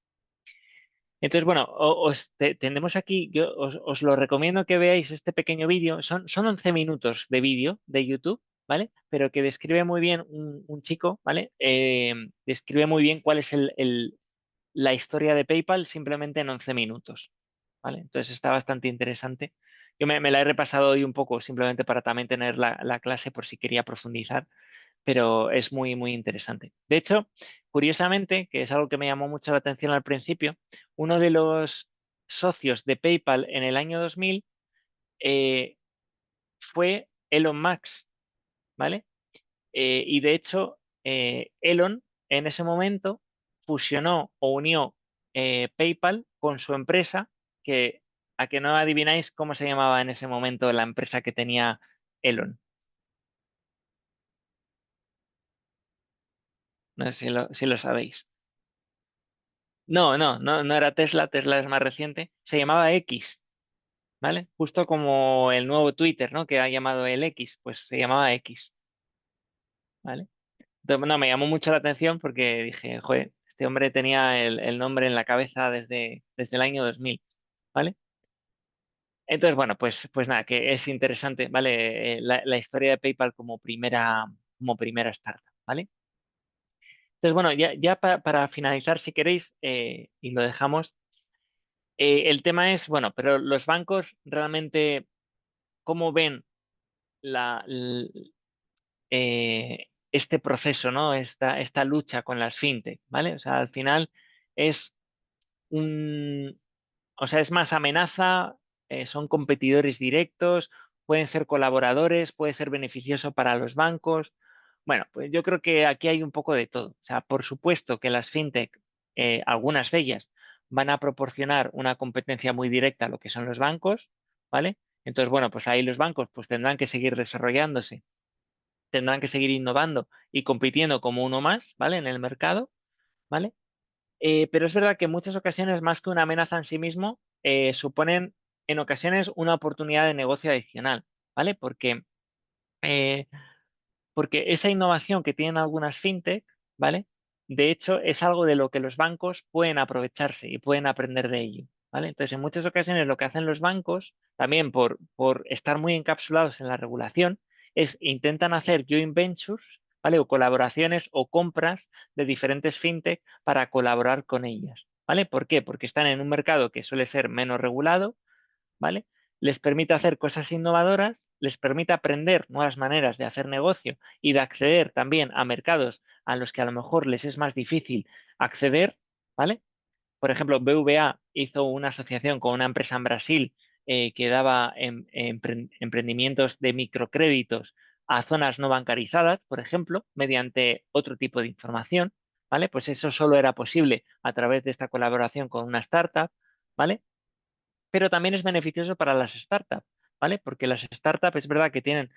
Entonces, bueno, tenemos aquí, yo os lo recomiendo que veáis este pequeño vídeo. Son 11 minutos de vídeo de YouTube, ¿vale? Pero que describe muy bien un chico, ¿vale? Describe muy bien cuál es la historia de PayPal simplemente en 11 minutos, ¿vale? Entonces está bastante interesante. Yo me la he repasado hoy un poco simplemente para también tener la clase por si quería profundizar, pero es muy, muy interesante. De hecho, curiosamente, que es algo que me llamó mucho la atención al principio, uno de los socios de PayPal en el año 2000 eh, fue Elon Musk, ¿vale? Y de hecho, Elon en ese momento fusionó o unió PayPal con su empresa, que a que no adivináis cómo se llamaba en ese momento la empresa que tenía Elon. No sé si lo sabéis. No era Tesla, Tesla es más reciente, se llamaba X, ¿vale? Justo como el nuevo Twitter, ¿no? Que ha llamado el X, pues se llamaba X, ¿vale? Entonces, no, me llamó mucho la atención porque dije, joder, este hombre tenía el nombre en la cabeza desde el año 2000, ¿vale? Entonces, bueno, pues nada, que es interesante, ¿vale? La historia de PayPal como primera startup, ¿vale? Entonces, bueno, ya para finalizar, si queréis, y lo dejamos, el tema es, bueno, pero los bancos realmente, ¿cómo ven la, l- este proceso, ¿no? Esta lucha con las fintech, ¿vale? O sea, al final es un, o sea, es más amenaza, son competidores directos, pueden ser colaboradores, puede ser beneficioso para los bancos. Bueno, pues yo creo que aquí hay un poco de todo. O sea, por supuesto que las fintech, algunas de ellas, van a proporcionar una competencia muy directa a lo que son los bancos, ¿vale? Entonces, bueno, pues ahí los bancos pues tendrán que seguir desarrollándose, tendrán que seguir innovando y compitiendo como uno más, ¿vale? En el mercado, ¿vale? Pero es verdad que en muchas ocasiones, más que una amenaza en sí mismo, suponen en ocasiones una oportunidad de negocio adicional, ¿vale? Eh, porque esa innovación que tienen algunas fintech, ¿vale? De hecho, es algo de lo que los bancos pueden aprovecharse y pueden aprender de ello, ¿vale? Entonces, en muchas ocasiones lo que hacen los bancos, también por estar muy encapsulados en la regulación, es intentan hacer joint ventures, ¿vale? O colaboraciones o compras de diferentes fintech para colaborar con ellas, ¿vale? ¿Por qué? Porque están en un mercado que suele ser menos regulado, ¿vale? Les permite hacer cosas innovadoras, les permite aprender nuevas maneras de hacer negocio y de acceder también a mercados a los que a lo mejor les es más difícil acceder, ¿vale? Por ejemplo, BVA hizo una asociación con una empresa en Brasil que daba emprendimientos de microcréditos a zonas no bancarizadas, por ejemplo, mediante otro tipo de información, ¿vale? Pues eso solo era posible a través de esta colaboración con una startup, ¿vale? Pero también es beneficioso para las startups, ¿vale? Porque las startups es verdad que tienen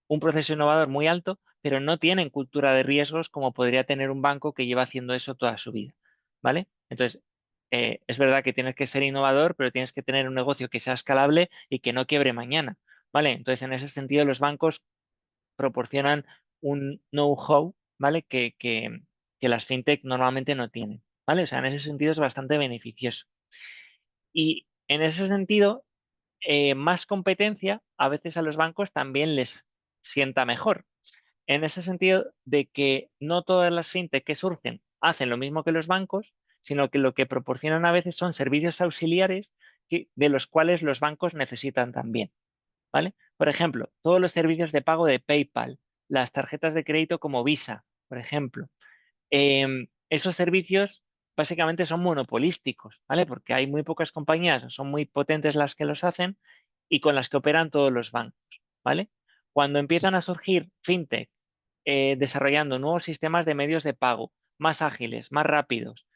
un proceso innovador muy alto, pero no tienen cultura de riesgos como podría tener un banco que lleva haciendo eso toda su vida, ¿vale? Entonces, es verdad que tienes que ser innovador, pero tienes que tener un negocio que sea escalable y que no quiebre mañana, ¿vale? Entonces, en ese sentido, los bancos proporcionan un know-how, ¿vale? Que las fintech normalmente no tienen, ¿vale? O sea, en ese sentido es bastante beneficioso. Y en ese sentido, más competencia a veces a los bancos también les sienta mejor. En ese sentido de que no todas las fintech que surgen hacen lo mismo que los bancos, sino que lo que proporcionan a veces son servicios auxiliares de los cuales los bancos necesitan también, ¿vale? Por ejemplo, todos los servicios de pago de PayPal, las tarjetas de crédito como Visa, por ejemplo, esos servicios básicamente son monopolísticos, ¿vale? Porque hay muy pocas compañías, son muy potentes las que los hacen y con las que operan todos los bancos, ¿vale? Cuando empiezan a surgir fintech desarrollando nuevos sistemas de medios de pago más ágiles, más rápidos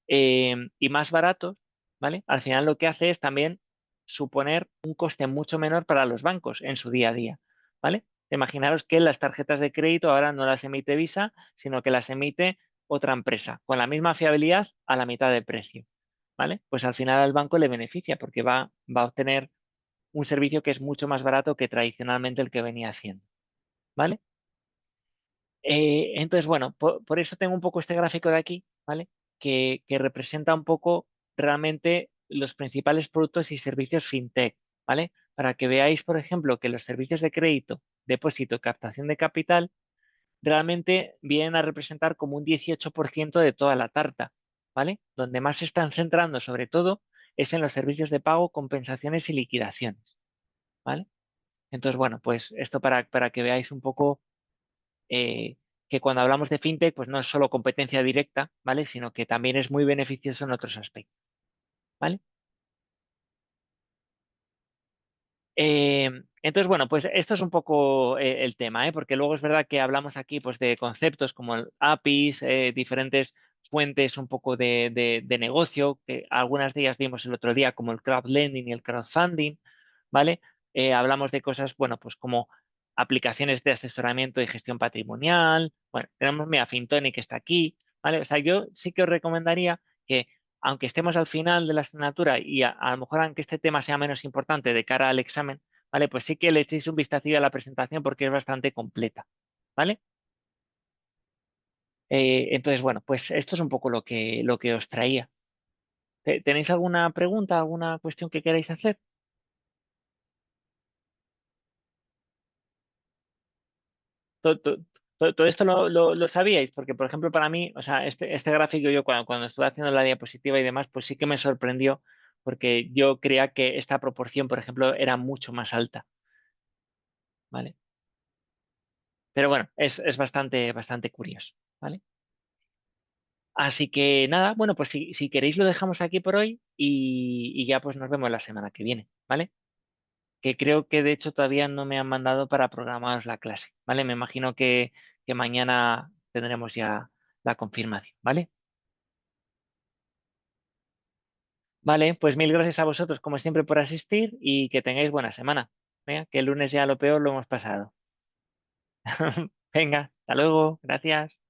y más baratos, ¿vale? Al final lo que hace es también suponer un coste mucho menor para los bancos en su día a día, ¿vale? Imaginaros que las tarjetas de crédito ahora no las emite Visa, sino que las emite otra empresa, con la misma fiabilidad a la mitad de precio, ¿vale? Pues al final al banco le beneficia porque va a obtener un servicio que es mucho más barato que tradicionalmente el que venía haciendo, ¿vale? Entonces, bueno, por eso tengo un poco este gráfico de aquí, ¿vale? Que representa un poco realmente los principales productos y servicios fintech, ¿vale? Para que veáis, por ejemplo, que los servicios de crédito, depósito, captación de capital, realmente vienen a representar como un 18% de toda la tarta, ¿vale? Donde más se están centrando, sobre todo, es en los servicios de pago, compensaciones y liquidaciones, ¿vale? Entonces, bueno, pues esto para que veáis un poco eh, que cuando hablamos de fintech, pues no es solo competencia directa, ¿vale? Sino que también es muy beneficioso en otros aspectos, ¿vale? Eh, entonces, bueno, pues esto es un poco el tema, ¿eh? Porque luego es verdad que hablamos aquí pues, de conceptos como el APIs, diferentes fuentes un poco de negocio, que algunas de ellas vimos el otro día, como el crowdlending y el crowdfunding, ¿vale? Hablamos de cosas, bueno, pues como aplicaciones de asesoramiento y gestión patrimonial. Bueno, tenemos, mira, Fintonic que está aquí, ¿vale? O sea, yo sí que os recomendaría que aunque estemos al final de la asignatura y a lo mejor aunque este tema sea menos importante de cara al examen, ¿vale? Pues sí que le echéis un vistacillo a la presentación porque es bastante completa, ¿vale? Entonces, bueno, pues esto es un poco lo que os traía. ¿Tenéis alguna pregunta, alguna cuestión que queráis hacer? todo esto lo sabíais, porque por ejemplo para mí, o sea, este gráfico yo cuando estuve haciendo la diapositiva y demás, pues sí que me sorprendió, porque yo creía que esta proporción, por ejemplo, era mucho más alta, ¿vale? Pero bueno, es bastante curioso, ¿vale? Así que nada, bueno, pues si queréis lo dejamos aquí por hoy y ya pues nos vemos la semana que viene, ¿vale? Que creo que de hecho todavía no me han mandado para programaros la clase, ¿vale? Me imagino que mañana tendremos ya la confirmación, ¿vale? Vale, pues mil gracias a vosotros como siempre por asistir y que tengáis buena semana. Venga, que el lunes ya lo peor lo hemos pasado. Venga, hasta luego, gracias.